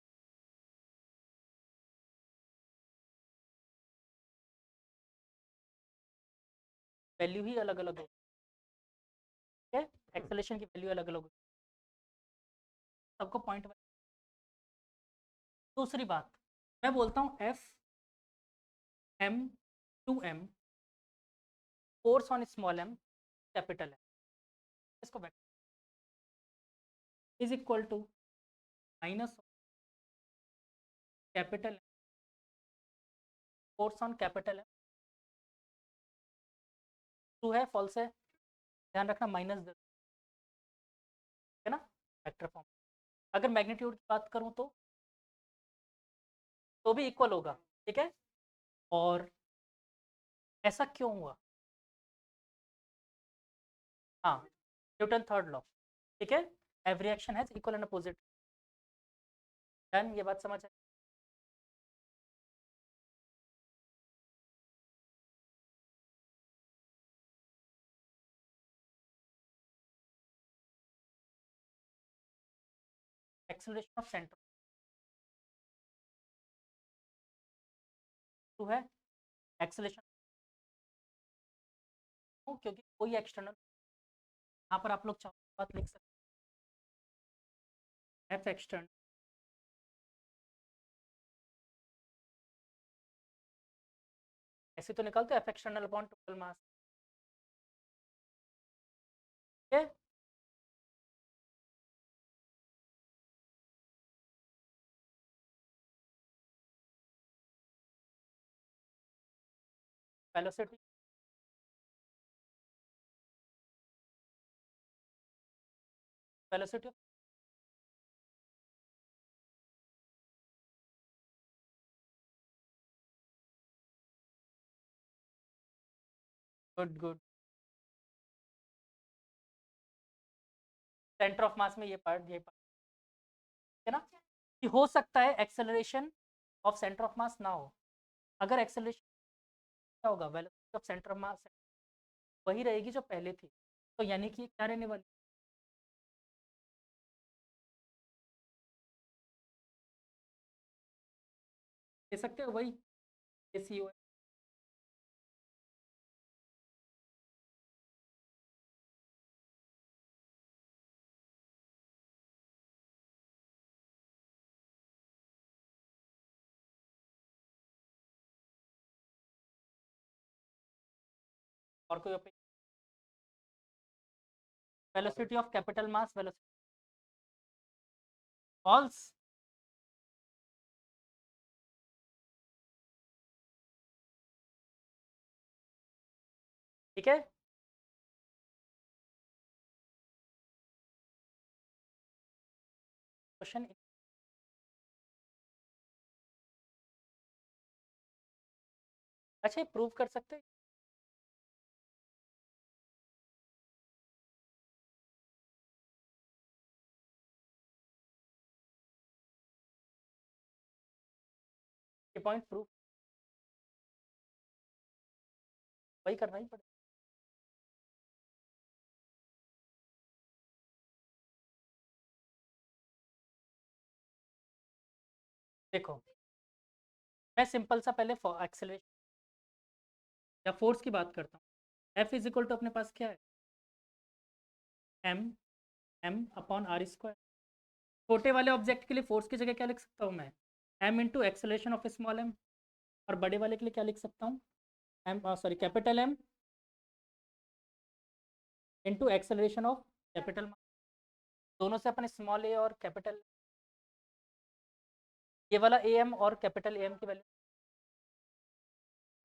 value ही अलग अलग होगी ठीक है एक्सेलरेशन की वैल्यू अलग अलग होगी सबको पॉइंट दूसरी बात मैं बोलता हूँ F M to M force on small M capital M इसको is equal to minus capital force on capital M true है फॉल्स है ध्यान रखना माइनस वेक्टर फॉर्म। अगर मैग्नीट्यूड की बात करूँ तो भी इक्वल होगा, ठीक है। और ऐसा क्यों हुआ? हाँ, न्यूटन थर्ड लॉ, ठीक है। Every action has equal and opposite. Done, ये बात समझ है। एक्सेलरेशन ऑफ सेंटर टू है एक्सेलरेशन, क्योंकि कोई एक्सटर्नल, यहाँ पर आप लोग चाहो तो बात लिख सकते हैं, एफ एक्सटर्नल ऐसे तो निकालते F external upon total mass, ठीक है। Velocity, velocity, good good. Centre of mass में ये पार्ट है ना, कि हो सकता है acceleration of centre of mass ना हो। अगर एक्सेलरेशन क्या होगा, velocity of centre of mass वही रहेगी जो पहले थी, तो यानी कि क्या रहने वाली, दे सकते हो वही सी ओ। और कोई velocity of capital mass, velocity falls, ठीक है। क्वेश्चन, अच्छा, प्रूव कर सकते हैं ये पॉइंट प्रूव, वही करना ही पड़ेगा। देखो, मैं सिंपल सा पहले एक्सेलरेशन या फोर्स की बात करता हूँ। एफ इज इक्वल टू अपने पास क्या है, M, M upon R square. छोटे वाले ऑब्जेक्ट के लिए फोर्स की जगह क्या लिख सकता हूँ मैं, M into acceleration of small M. और बड़े वाले के लिए क्या लिख सकता हूँ, M sorry capital M into acceleration of capital. दोनों से अपने स्मॉल ए और कैपिटल, ये वाला ए एम और कैपिटल ए एम की वैल्यू,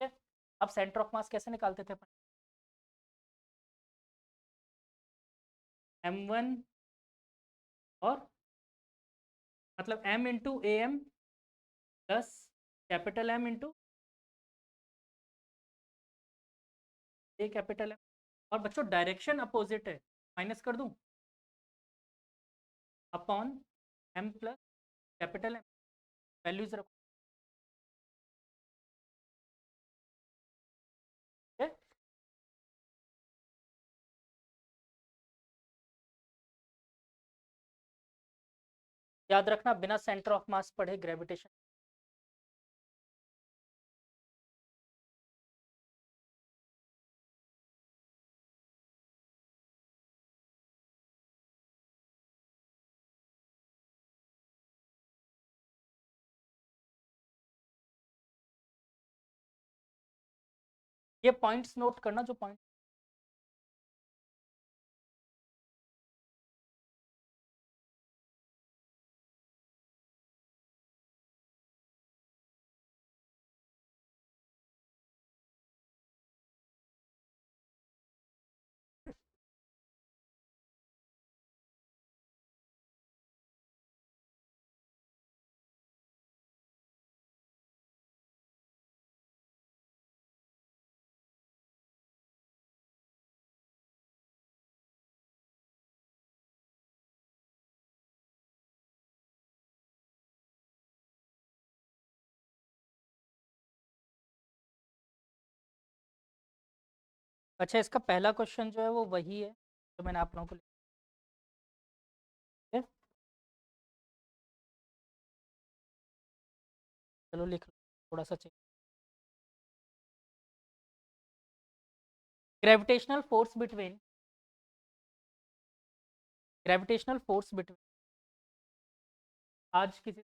ठीक है। अब सेंटर ऑफ मास कैसे निकालते थे अपन, एम वन और मतलब M into A M plus capital M into A capital M. और बच्चों डायरेक्शन अपोजिट है, माइनस कर दूं, upon M plus capital M, values रखो, ठीक है। याद रखना बिना सेंटर ऑफ मास पढ़े ग्रेविटेशन ये पॉइंट्स नोट करना जो पॉइंट अच्छा, इसका पहला क्वेश्चन जो है वो वही है जो मैंने आप लोगों को लिखा है। चलो लिख लो, थोड़ा सा चेक। ग्रेविटेशनल फोर्स बिटवीन आज किसी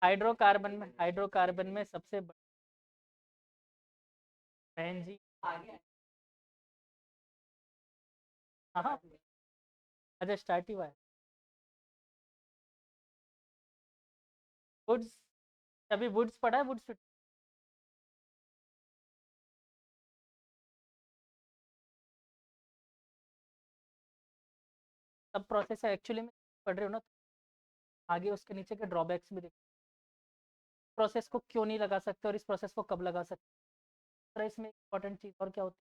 हाइड्रोकार्बन में सबसे बहन जी। हाँ हाँ, अच्छा स्टार्ट ही हुआ है। वुड्स, अभी वुड्स पढ़ा है, वुड्स सब प्रोसेस है एक्चुअली में। पढ़ रहे हो ना, तो आगे उसके नीचे के ड्रॉबैक्स भी देखो। प्रोसेस को क्यों नहीं लगा सकते और इस प्रोसेस को कब लगा सकते हैं। इसमें इंपॉर्टेंट चीज़ और क्या होती है,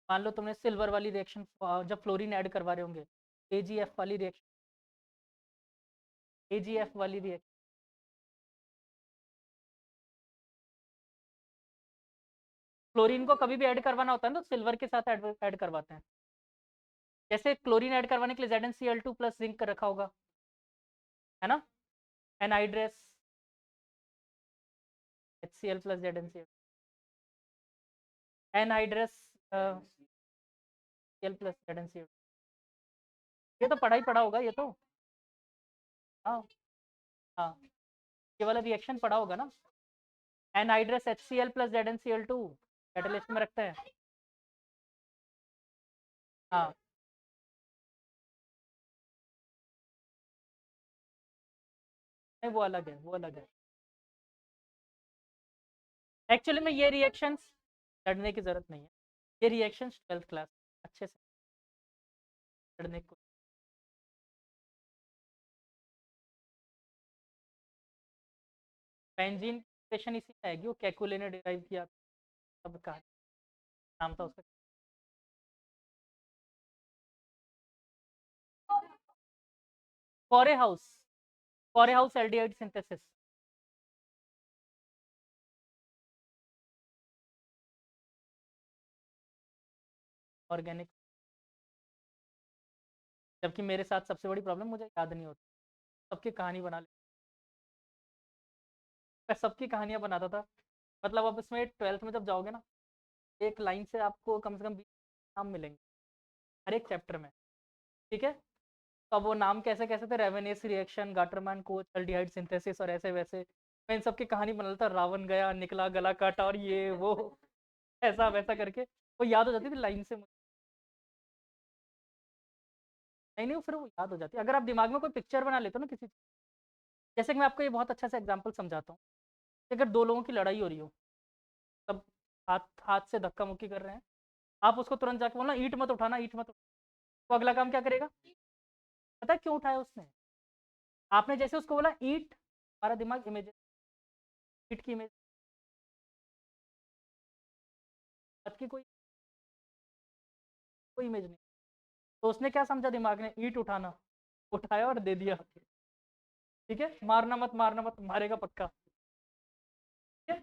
मान लो तुमने सिल्वर वाली रिएक्शन जब फ्लोरीन ऐड करवा रहे होंगे, AgF वाली रिएक्शन, AgF वाली रिएक्शन, क्लोरीन को कभी भी ऐड करवाना होता है ना तो सिल्वर के साथ ऐड करवाते हैं। जैसे क्लोरीन ऐड करवाने के लिए ZnCl2 प्लस जिंक रखा होगा, है ना, anhydrase HCl plus ZnCl, anhydrase Cl plus ZnCl। ये तो पढ़ा ही पढ़ा होगा ये तो। हाँ हाँ, ये वाला रिएक्शन पढ़ा होगा ना, anhydrase HCl plus ZnCl2 catalyst में रखते हैं। हाँ नहीं, वो अलग है, वो अलग है। एक्चुअली में ये रिएक्शंस लड़ने की जरूरत नहीं है, ये रिएक्शंस 12th क्लास अच्छे से लड़ने को। बेंजीन रिएक्शन इसी में आएगी, वो कैकुले ने डिराइव किया, सब कहा नाम था उसका। फॉरे हाउस एल्डिहाइड सिंथेसिस। ऑर्गेनिक, जबकि मेरे साथ सबसे बड़ी प्रॉब्लम मुझे याद नहीं होती, सबकी कहानी बना ले, मैं सबकी कहानियां बनाता था। मतलब अब इसमें 12th में जब जाओगे ना, एक लाइन से आपको कम से कम 20 नाम मिलेंगे हर एक चैप्टर में, ठीक है। तो अब वो नाम कैसे कैसे थे, रेवेनेस reaction, Gattermann coach, aldehyde synthesis और ऐसे वैसे, मैं इन सबकी कहानी बना लेता। रावण गया, निकला, गला काटा और ये वो ऐसा वैसा करके वो याद हो जाती थी लाइन से मुझे। नहीं नहीं, फिर वो याद हो जाती है अगर आप दिमाग में कोई पिक्चर बना लेते हो ना किसी चीज़। जैसे कि मैं आपको ये बहुत अच्छा सा एग्जांपल समझाता हूँ, अगर दो लोगों की लड़ाई हो रही हो, तब हाथ हाथ से धक्का मुक्की कर रहे हैं, आप उसको तुरंत जाके बोलना ईंट मत उठाना, ईंट मत उठाना, तो अगला काम क्या करेगा, पता है क्यों उठाया उसने, आपने जैसे उसको बोला ईंट, हमारा दिमाग इमेज, ईंट की इमेज, बात की कोई कोई इमेज नहीं। तो उसने क्या समझा दिमाग ने, ईंट उठाना, उठाया और दे दिया, ठीक है, मारना मत, मारेगा पक्का, ठीक है?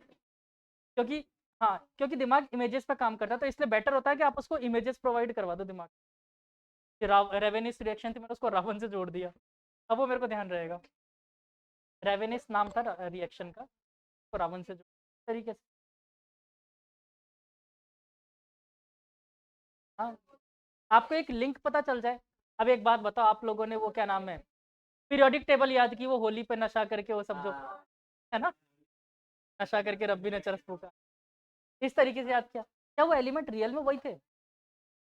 क्योंकि हाँ, क्योंकि दिमाग इमेजेस पे काम करता है, तो इसलिए बेटर होता है कि आप उसको इमेजेस प्रोवाइड करवा दो दिमाग। रेवेनिस रिएक्शन थी, मैंने उसको रावण से जोड़ दिया, अब वो मेरे को ध्यान रहेगा। रेवेनिस नाम था रिएक्शन का, तो रावण से जोड़ तरीके से। हाँ, आपको एक लिंक पता चल जाए। अब एक बात बताओ, आप लोगों ने वो क्या नाम है, पीरियोडिक टेबल याद की, वो होली पे नशा करके वो सब जो है ना, नशा करके रब्बी ने चरस फूका, इस तरीके से याद किया। क्या वो एलिमेंट रियल में वही थे,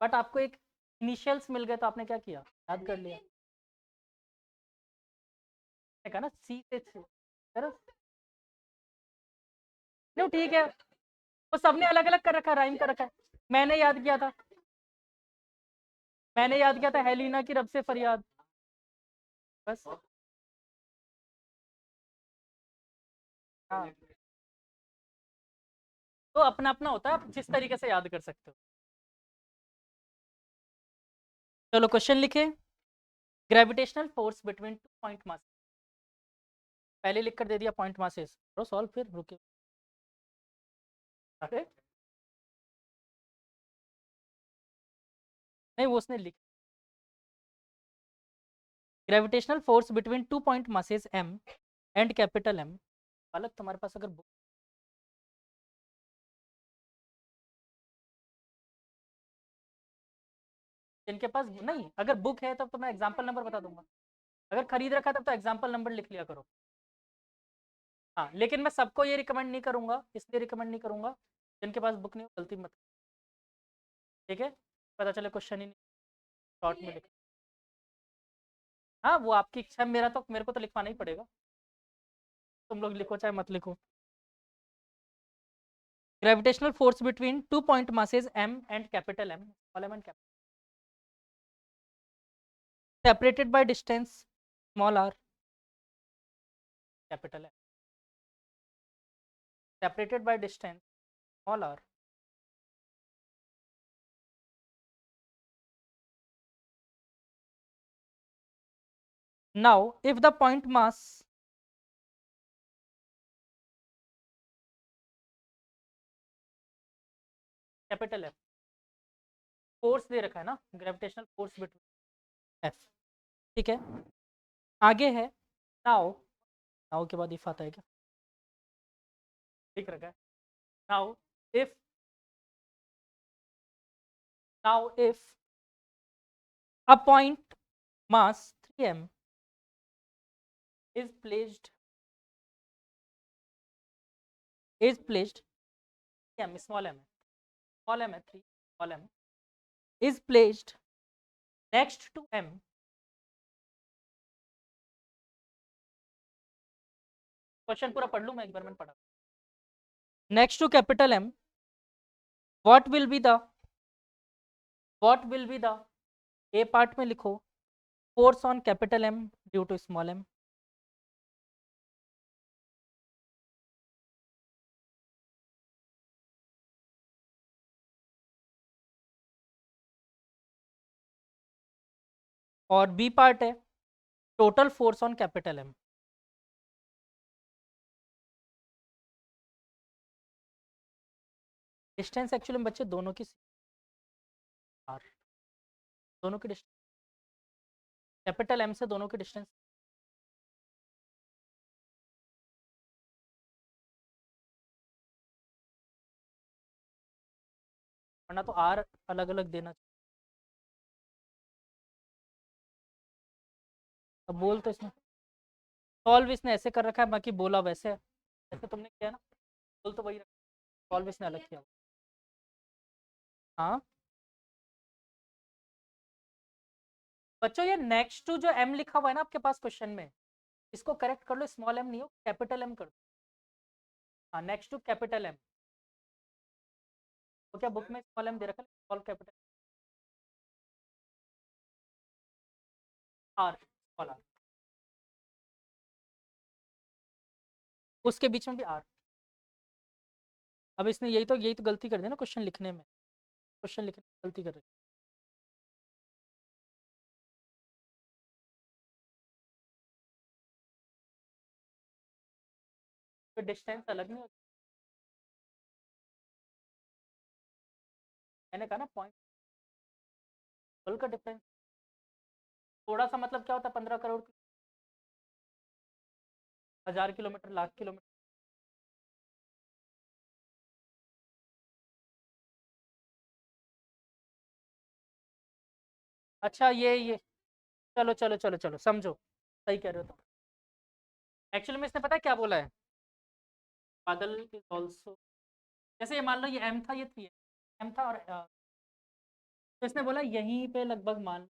बट आपको एक इनिशियल्स मिल गए तो आपने क्या किया, याद कर लिया। कहा ना सी से चरस, नहीं ठीक है, वो सबने अलग अलग कर रखा, राइम कर रखा है। मैंने याद किया था, मैंने याद किया था हेलिना की रब से फरियाद, बस। हाँ, तो अपना अपना होता है, आप जिस तरीके से याद कर सकते हो। चलो क्वेश्चन लिखे, gravitational force between two point mass, पहले लिख कर दे दिया पॉइंट मासेस, करो सॉल्व, फिर रुके। अरे नहीं, वो उसने लिख, gravitational force between two point masses m and capital M, अलग तुम्हारे पास अगर बुक, जिनके पास नहीं, अगर बुक है तब तो मैं एग्जांपल नंबर बता दूंगा, अगर खरीद रखा तब तो एग्जांपल नंबर लिख लिया करो। हाँ, लेकिन मैं सबको ये रिकमेंड नहीं करूंगा, इसलिए रिकमेंड नहीं करूंगा, जिनके पास बुक नहीं हो गलती मत, ठीक है, पता चले क्वेश्चन ही नहीं शॉर्ट में लिख। हाँ, वो आपकी इच्छा है, मेरे को तो लिखवाना ही पड़ेगा, तुम लोग लिखो चाहे मत लिखो। Gravitational force between two point masses m and capital M, small m and capital, separated by distance small r, capital M, separated by distance small r, now if the point mass capital F, force दे रखा है ना, gravitational force between F, ठीक है, आगे है now, now के बाद इफ आता है क्या, ठीक रखा है, now if, now if a point mass 3m is placed, m small m, small m है 3, small m is placed next to m, question पूरा पढ़ लूं मैं, एक बार मैंने पढ़ा, next to capital M, what will be the, a part में लिखो, force on capital M due to small m, और बी पार्ट है total force on capital M। Distance actually में बच्चे दोनों की आर, दोनों की डिस्टेंस, कैपिटल M से दोनों की डिस्टेंस, वरना तो आर अलग अलग देना चाहिए। अब बोल तो इसने सॉल्व इसने ऐसे कर रखा है, बाकी बोला वैसे है, ऐसे तुमने किया ना, बोल तो वही रखा, सॉल्व इसने अलग किया। हाँ बच्चों, ये नेक्स्ट टू जो M लिखा हुआ है ना आपके पास क्वेश्चन में, इसको करेक्ट कर लो, स्मॉल m नहीं हो कैपिटल M कर दो। हाँ, नेक्स्ट टू कैपिटल M, तो क्या बुक में स्मॉल m दे रखा है, small capital R, small R, उसके बीच में भी आर। अब इसने यही तो गलती कर दी ना क्वेश्चन लिखने में, क्वेश्चन लिखने में गलती कर रही, तो डिस्टेंस अलग नहीं होती, मैंने कहा ना पॉइंट का डिफरेंस, थोड़ा सा मतलब क्या होता है, 15 करोड़, 1000 किलोमीटर, लाख किलोमीटर। अच्छा ये चलो चलो चलो चलो समझो, सही कह रहे हो तुम, एक्चुअली में इसने पता है क्या बोला है, बादल इज ऑल्सो, जैसे ये मान लो ये M था, ये 3 M था, और तो इसने बोला यहीं पे लगभग मान,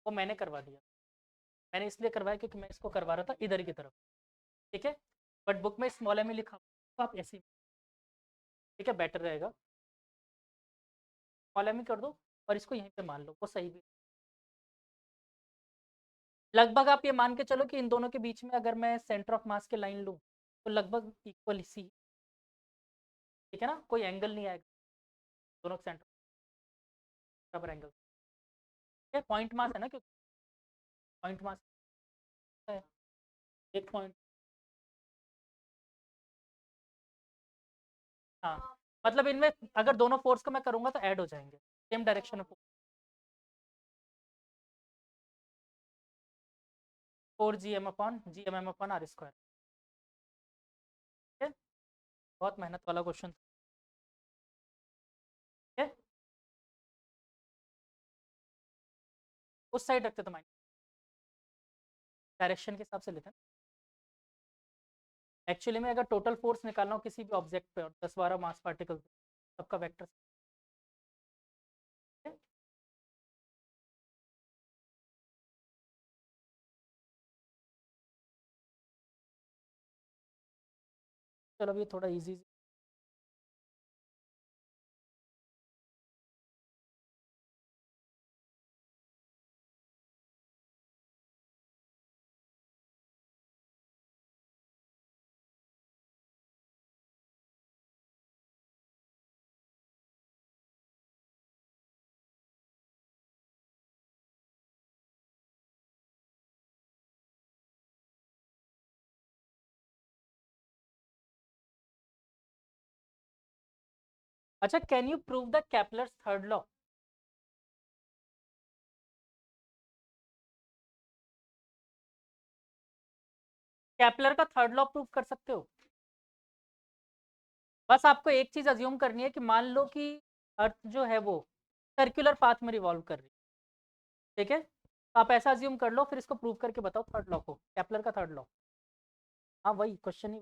वो मैंने करवा दिया, मैंने इसलिए करवाया क्योंकि मैं इसको करवा रहा था इधर की तरफ, ठीक है, बट बुक में स्मॉल m लिखा, तो आप ऐसे, ठीक है, बेटर रहेगा, स्मॉल m ही कर दो, और इसको यहीं पे मान लो, वो सही भी। लगभग आप ये मान के चलो कि इन दोनों के बीच में अगर मैं सेंटर ऑफ मास की लाइन लूँ तो लगभग इक्वल सी, ठीक है ना, कोई एंगल नहीं आएगा दोनों सेंटर बराबर एंगल। ये पॉइंट मास है ना, क्योंकि पॉइंट मास है एक पॉइंट। हाँ, मतलब इनमें अगर दोनों फोर्स को मैं करूंगा तो ऐड हो जाएंगे सेम डायरेक्शन में। 4 GM/GMM/R²। ठीक है, बहुत मेहनत वाला क्वेश्चन। ठीक है, उस साइड रखते तो माइनस, डायरेक्शन के हिसाब से लेते हैं। एक्चुअली में अगर टोटल फोर्स निकालना हो किसी भी ऑब्जेक्ट पे और 10-12 मास पार्टिकल सबका वेक्टर। चलो अब ये थोड़ा इजी। अच्छा, can you prove the Kepler's third law? Kepler का थर्ड लॉ प्रूव कर सकते हो? बस आपको एक चीज अज्यूम करनी है कि मान लो कि अर्थ जो है वो सर्कुलर पाथ में रिवॉल्व कर रही है, ठीक है, तो आप ऐसा अज्यूम कर लो, फिर इसको प्रूव करके बताओ थर्ड लॉ को, केपलर का थर्ड लॉ। हाँ वही क्वेश्चन ही।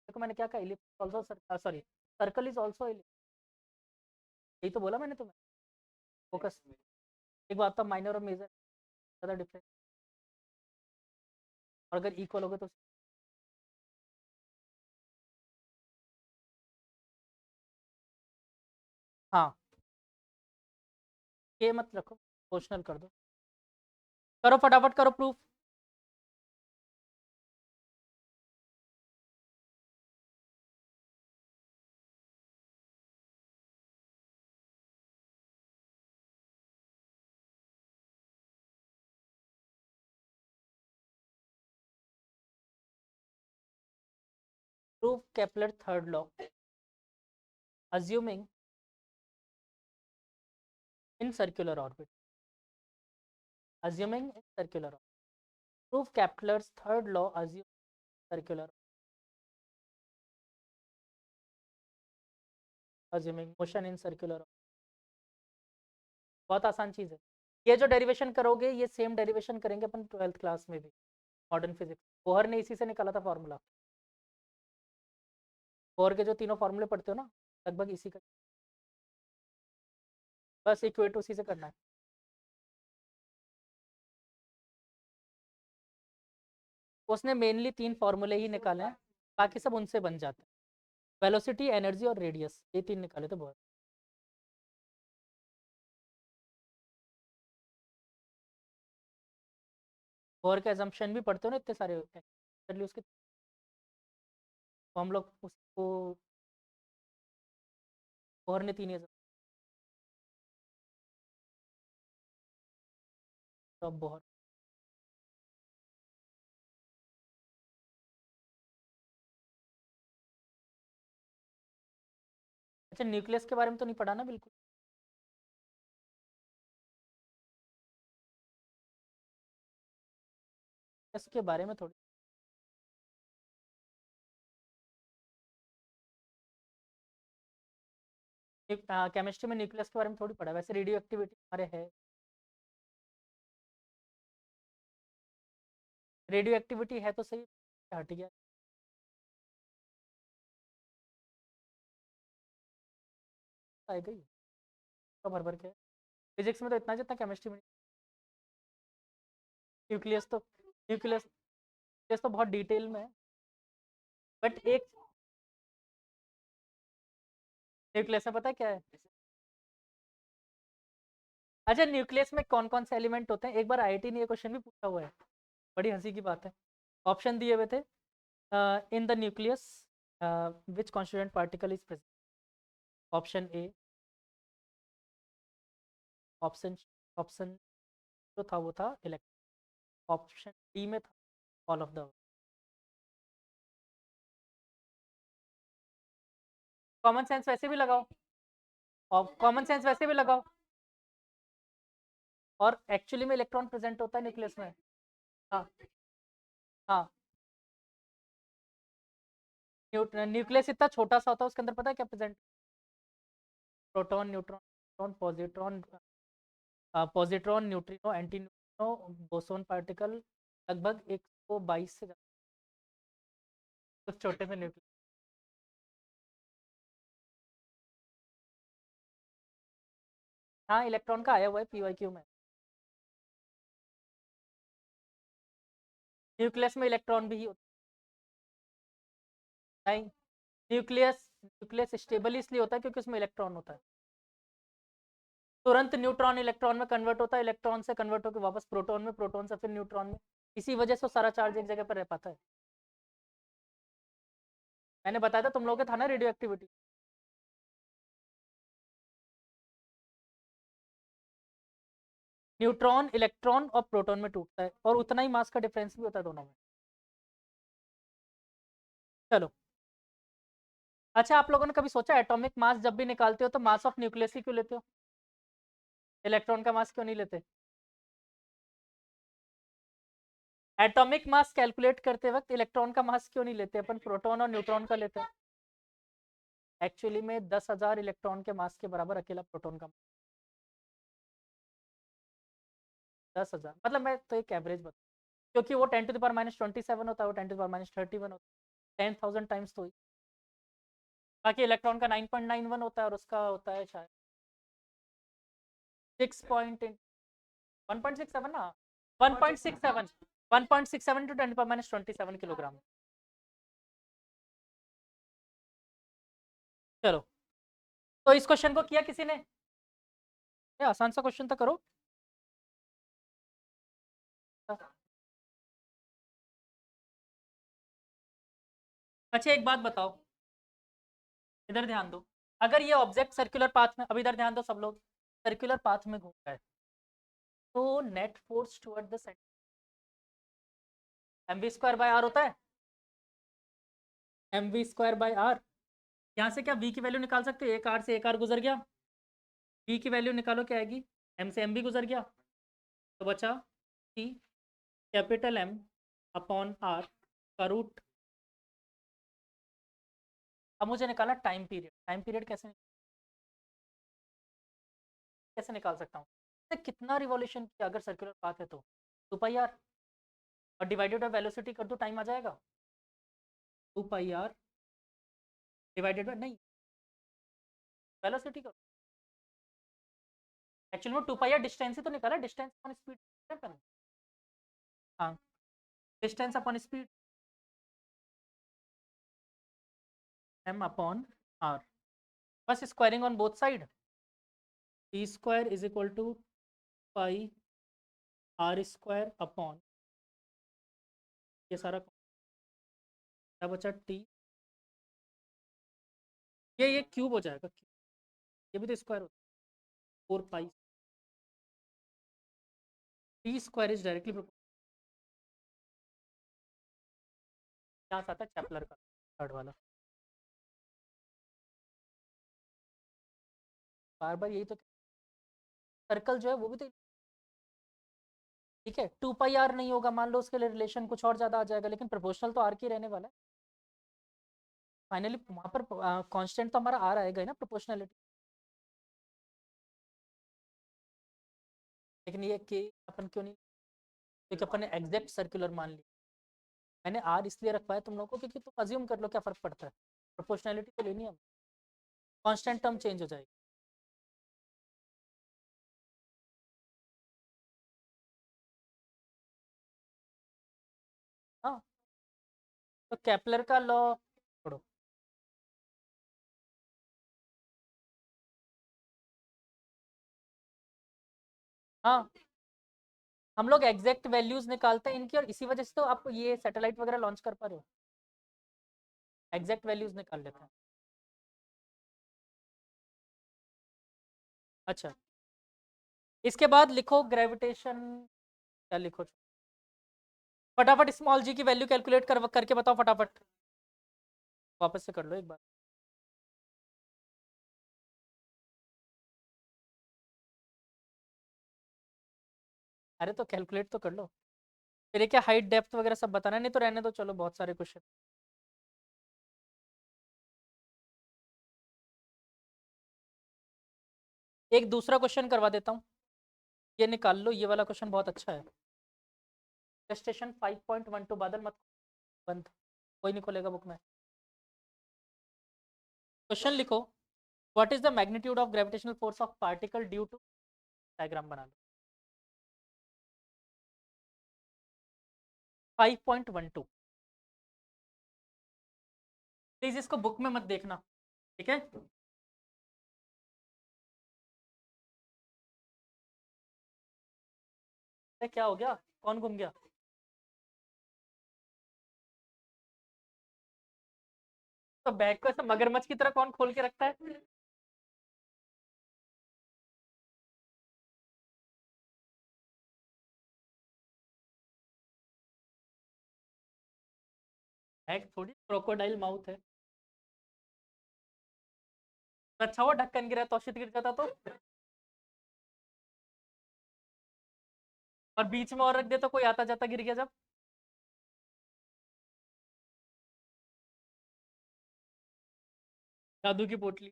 देखो मैंने क्या कहा, ellipse also, sorry, circle is also ellipse. यही तो बोला मैंने तुम्हें। फोकस, एक बात तो माइनर और मेजर ज़्यादा डिफरेंस, और अगर इक्वल हो गए तो। हाँ, के मत रखो, प्रोपोर्शनल कर दो। करो फटाफट करो proof. Proof Kepler third law assuming in circular orbit, assuming in circular orbit. Prove Kepler's third law assuming circular, assuming motion in circular orbit. बहुत आसान चीज है। ये जो डेरिवेशन करोगे ये सेम डेरिवेशन करेंगे अपन 12th क्लास में भी, मॉडर्न फिजिक्स। बोहर ने इसी से निकाला था फॉर्मूला। बोहर के जो तीनों फॉर्मूले पढ़ते हो ना, लगभग इसी का, बस इक्वेट उसी से करना है। उसने मेनली 3 फॉर्मूले ही निकाले हैं, बाकी सब उनसे बन जाते हैं। वेलोसिटी, एनर्जी और रेडियस, ये 3 निकाले थे बोहर। बोहर के एजम्पशन भी पढ़ते हो ना इतने सारे होते हैं, उसके तो हम लोग उसको, बोहर ने 3 सब बोहर। अच्छा, न्यूक्लियस के बारे में तो नहीं पढ़ा ना बिल्कुल? इसके बारे में थोड़ी, केमिस्ट्री में न्यूक्लियस के बारे में थोड़ी पढ़ा, वैसे रेडियो एक्टिविटी हमारे है। रेडियो एक्टिविटी है तो सही, हट गया आएगा ही, तो भर भर के। फिजिक्स में तो इतना जितना केमिस्ट्री में। न्यूक्लियस तो, न्यूक्लियस तो बहुत डिटेल में है। बट एक, न्यूक्लियस में पता है क्या है, अच्छा, न्यूक्लियस में कौन कौन से एलिमेंट होते हैं? एक बार आईआईटी ने ये क्वेश्चन भी पूछा हुआ है, बड़ी हंसी की बात है। ऑप्शन दिए हुए थे, in the nucleus which constituent particle is present. Option A, option option जो था वो था इलेक्ट्रॉन, ऑप्शन डी में था all of the. Common sense वैसे भी लगाओ, और कॉमन सेंस वैसे भी लगाओ, और एक्चुअली में इलेक्ट्रॉन प्रेजेंट होता है न्यूक्लियस में। हाँ हाँ, न्यूक्लियस इतना छोटा सा होता है, उसके अंदर पता है क्या present? Proton, neutron, positron, positron, neutrino, anti neutrino, boson particle, लगभग 122 से ज्यादा उस छोटे से न्यूक्लियस। हाँ, इलेक्ट्रॉन का आया हुआ है पीवाईक्यू में। न्यूक्लियस में इलेक्ट्रॉन भी होता है। नहीं, न्यूक्लियस न्यूक्लियस स्टेबल इसलिए होता है क्योंकि उसमें इलेक्ट्रॉन होता है। तुरंत न्यूट्रॉन इलेक्ट्रॉन में कन्वर्ट होता है, इलेक्ट्रॉन से कन्वर्ट होकर वापस प्रोटॉन में, प्रोटॉन से फिर न्यूट्रॉन में। इसी वजह से वो सारा चार्ज एक जगह पर रह पाता है। मैंने बताया था तुम लोगों के था ना रेडियो एक्टिविटी। न्यूट्रॉन इलेक्ट्रॉन और प्रोटॉन में टूटता है, और उतना ही मास का डिफरेंस भी होता है दोनों में। चलो, अच्छा, आप लोगों ने कभी सोचा एटॉमिक मास जब भी निकालते हो तो मास ऑफ न्यूक्लियस ही क्यों लेते हो? इलेक्ट्रॉन का मास क्यों नहीं लेते? एटॉमिक मास कैलकुलेट करते वक्त इलेक्ट्रॉन का मास क्यों नहीं लेते? अपन प्रोटॉन और न्यूट्रॉन का लेते हैं। एक्चुअली में 10,000 इलेक्ट्रॉन के मास के बराबर अकेला प्रोटॉन का। 10,000 मतलब मैं तो एक एवरेज बता, क्योंकि वो 10⁻⁻27 होता है, वो 10⁻⁻31 होता है, 10,000 टाइम्स तो। बाकी इलेक्ट्रॉन का 9.91 होता है, और उसका होता है शायद 1.67 ना, 1.67, 1.67 टू 10⁻⁻27 किलोग्राम। चलो, तो इस क्वेश्चन को किया किसी ने? ये आसान सा क्वेश्चन था, करो। अच्छा, एक बात बताओ, इधर ध्यान दो। अगर ये ऑब्जेक्ट सर्कुलर पाथ में, अब इधर ध्यान दो सब लोग, सर्कुलर पाथ में घूम रहा है, तो net force toward the center mv² by R होता है। mv²/r, यहाँ से क्या v की वैल्यू निकाल सकते हो? एक आर से एक आर गुजर गया, v की वैल्यू निकालो, क्या आएगी? m से m भी गुजर गया, तो बचा कि कैपिटल M अपॉन आर का रूट। अब मुझे निकालना टाइम पीरियड। टाइम पीरियड कैसे निकाल सकता हूँ? कितना रिवॉल्यूशन किया अगर सर्कुलर पाथ है तो 2πr, और डिवाइडेड बाय वेलोसिटी कर दो, टाइम आ जाएगा। 2πr डिवाइडेड बाय, नहीं, वेलोसिटी करो। एक्चुअली में 2πr डिस्टेंस ही तो निकाला, डिस्टेंस अपॉन स्पीड। हाँ, distance upon speed, m upon r, बस squaring on both side. t² is equal to pi r² upon, ये सारा क्या बचा, t, ये क्यूब हो जाएगा, ये भी तो स्क्वायर होता है, 4 पाई। t² इज डायरेक्टली यहाँ से आता है चैपलर का थर्ड वाला। बार बार यही तो, सर्कल जो है वो भी तो, ठीक है, 2πr नहीं होगा, मान लो उसके लिए रिलेशन कुछ और ज्यादा आ जाएगा, लेकिन प्रोपोर्शनल तो आर की रहने वाला है। फाइनली वहां पर कांस्टेंट तो हमारा आर आएगा ही ना, प्रोपोर्शनलिटी। लेकिन ये के अपन क्यों नहीं, क्योंकि अपन ने एग्जैक्ट सर्कुलर मान ली। मैंने आर इसलिए रखवाया तुम लोगों को क्योंकि तुम अज्यूम कर लो क्या फर्क पड़ता है, प्रोपोर्शनलिटी तो लेनी है, कांस्टेंट टर्म चेंज हो जाएगी। हाँ, तो केपलर का लॉ छोड़ो। हाँ, हम लोग एग्जैक्ट वैल्यूज निकालते हैं इनकी, और इसी वजह से तो आप ये सैटेलाइट वगैरह लॉन्च कर पा रहे हो, एग्जैक्ट वैल्यूज निकाल लेते हैं। अच्छा, इसके बाद लिखो ग्रेविटेशन, क्या लिखो, फटाफट स्मॉल जी की वैल्यू कैलकुलेट करके बताओ फटाफट, वापस से कर लो एक बार। अरे तो कैलकुलेट तो कर लो, फिर ये क्या हाइट डेप्थ वगैरह सब बताना, नहीं तो रहने दो, चलो बहुत सारे क्वेश्चन। एक दूसरा क्वेश्चन करवा देता हूँ, ये निकाल लो, ये वाला क्वेश्चन बहुत अच्छा है। स्टेशन 5.12, बादल मत बंद, कोई नहीं खोलेगा बुक में। क्वेश्चन लिखो, what is the magnitude of gravitational force of particle due to, diagram बना लो। 5.12, प्लीज इसको बुक में मत देखना, ठीक है। क्या हो गया, कौन घूम गया? तो बैग को ऐसा मगरमच्छ की तरह कौन खोल के रखता है? बैग थोड़ी क्रोकोडाइल माउथ है। अच्छा हुआ ढक्कन गिरा, तौशीत गिर जाता तो। और बीच में और रख दे तो कोई आता जाता गिर गया जब। जादू की पोटली।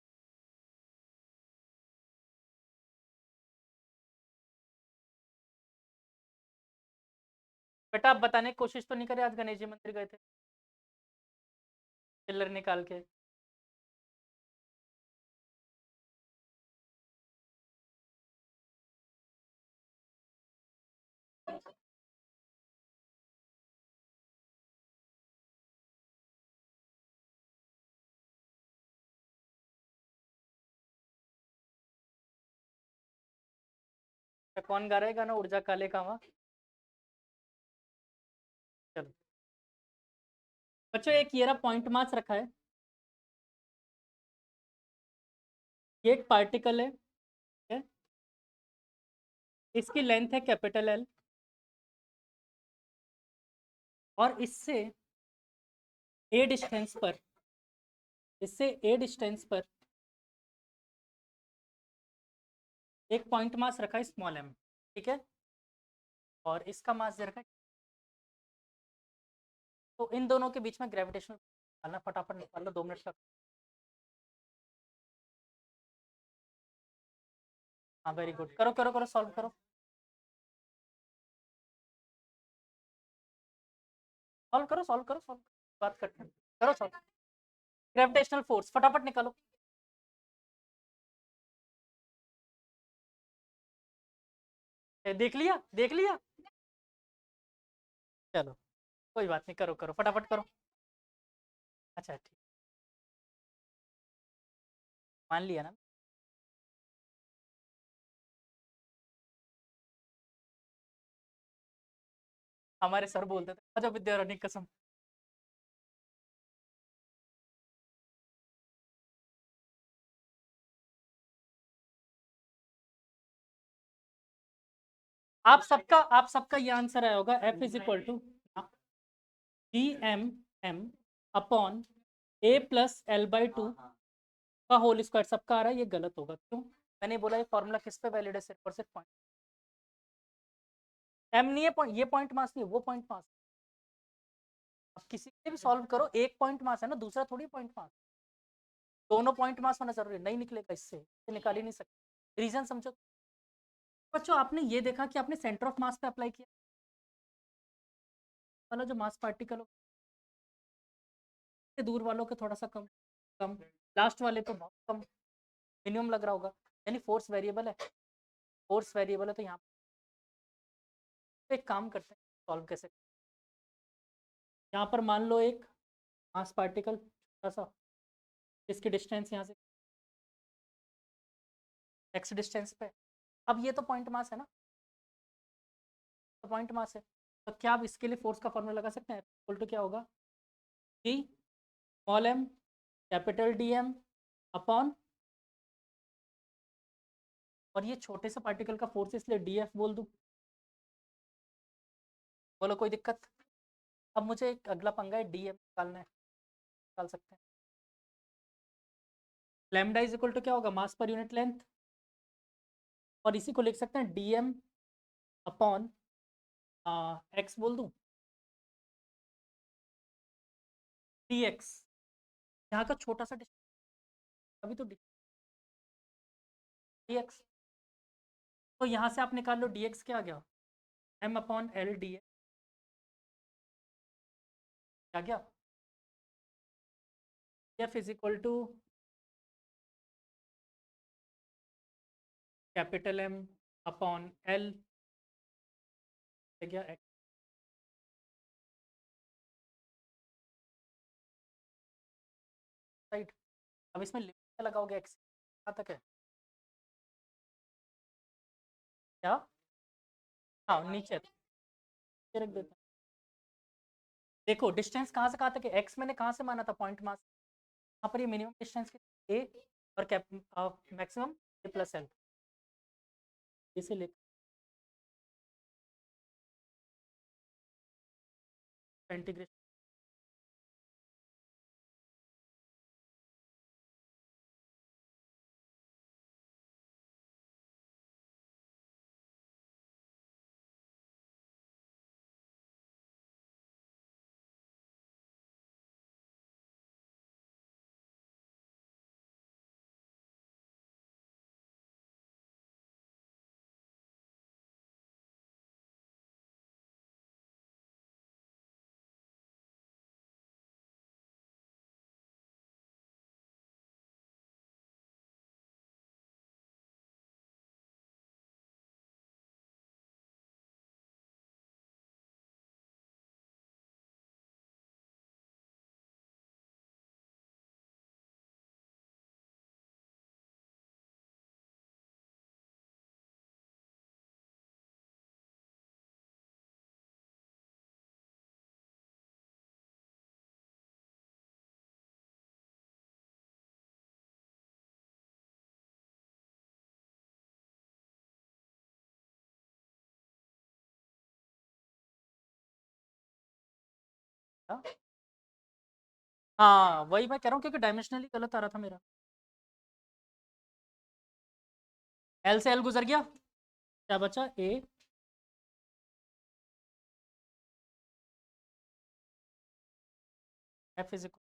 बेटा आप बताने की कोशिश तो नहीं करे, आज गणेश जी मंदिर गए थे चिल्लर निकाल के? तो कौन गा रहा है गाना, ऊर्जा काले कावा? चलो बच्चों, एक ये रहा पॉइंट मास रखा है, ये एक पार्टिकल है, ठीक है? इसकी लेंथ है कैपिटल एल, और ए डिस्टेंस पर इससे ए डिस्टेंस पर एक पॉइंट मास रखा है स्मॉल एम, ठीक है, और इसका मास दे रखा है। तो इन दोनों के बीच में ग्रेविटेशनल निकालना, फटाफट निकाल लो, 2 मिनट का। हाँ वेरी गुड, करो करो करो, सॉल्व करो, सॉल्व करो सॉल्व करो सॉल्व, बात करते हैं, करो सॉल्व। ग्रेविटेशनल फोर्स फटाफट निकालो। देख लिया देख लिया, चलो कोई बात नहीं, करो करो फटाफट करो। अच्छा ठीक, मान लिया ना। हमारे सर बोलते थे अच्छा विद्यारण्य कसम। आप सबका ये आंसर आया होगा, F is equal to GM upon A+L/2 का होल स्क्वायर, सबका आ रहा है, ये गलत होगा, क्यों? मैंने बोला ये फॉर्मूला किस पे वैलिड है, सिर्फ और सिर्फ पॉइंट एम नहीं है, ये पॉइंट मास नहीं है, वो पॉइंट मास। अब किसी से भी सॉल्व करो, एक पॉइंट मास है ना, दूसरा थोड़ी पॉइंट मास, दोनों पॉइंट मास होना जरूरी है, नहीं निकलेगा इससे निकाल ही नहीं सकते, रीजन समझो। बच्चों आपने ये देखा कि आपने सेंटर ऑफ मास पे अप्लाई किया वाला जो मास पार्टिकल से दूर वालों के थोड़ा सा कम, कम, लास्ट वाले तो बहुत कम, मिनिमम लग रहा होगा, यानी फोर्स वेरिएबल है, फोर्स वेरिएबल है, तो यहाँ पे एक काम करते हैं, सॉल्व कैसे। यहाँ पर मान लो एक मास पार्टिकल छोटा सा, इसकी डिस्टेंस यहाँ से एक्स डिस्टेंस पे, अब ये तो पॉइंट मास है ना, पॉइंट मास है। तो क्या आप इसके लिए फोर्स का फॉर्मूला लगा सकते हैं? इक्वल टू क्या होगा? G small M capital D M upon, और ये छोटे से पार्टिकल का फोर्स इसलिए डी एफ बोल दूँ। बोलो कोई दिक्कत? अब मुझे एक अगला पंगा है, डी एम निकालना है, निकाल सकते हैं। लैम्डा इज इक्वल टू क्या होगा? मास पर यूनिट लेंथ, और इसी को लिख सकते हैं डी एम अपॉन एक्स बोल दूँ, डी एक्स। यहाँ का छोटा सा अभी तो डी एक्स, तो यहाँ से आप निकाल लो डी एक्स क्या आ गया? M upon L D X क्या गया? F is equal to capital M upon L गया एक्स। राइट, अब इसमें लिमिट क्या लगाओगे? एक्स कहाँ तक है? क्या? हाँ नीचे रख देते हैं। देखो डिस्टेंस कहाँ से कहाँ तक है? एक्स मैंने कहाँ से माना था? Point mass. यहाँ पर ये मिनिमम डिस्टेंस ए और मैक्सिमम ए प्लस एल, इसे ले इंटीग्रेशन। हाँ वही मैं कह रहा हूँ, क्योंकि डायमेंशनली गलत आ रहा था मेरा। एल से एल गुजर गया, क्या बचा? ए एफ इज इक्वल,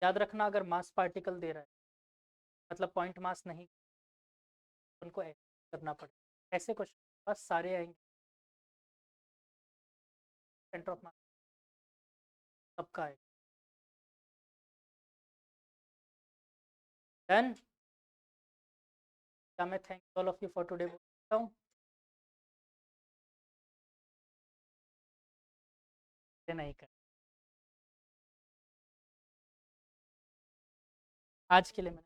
याद रखना अगर मास पार्टिकल दे रहा है मतलब पॉइंट मास नहीं, उनको ऐसे करना पड़ेगा। ऐसे क्वेश्चन बस सारे आएंगे, सेंटर ऑफ मास सबका आएगा। डन। क्या मैं thank all of you for today बोल सकता हूँ? नहीं कर, आज के लिए मैंने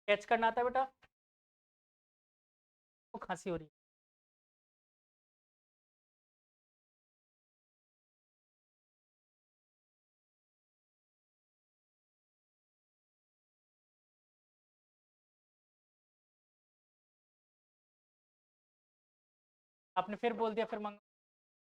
कैच करना आता है बेटा, वो खांसी हो रही है। आपने फिर बोल दिया, फिर मंगा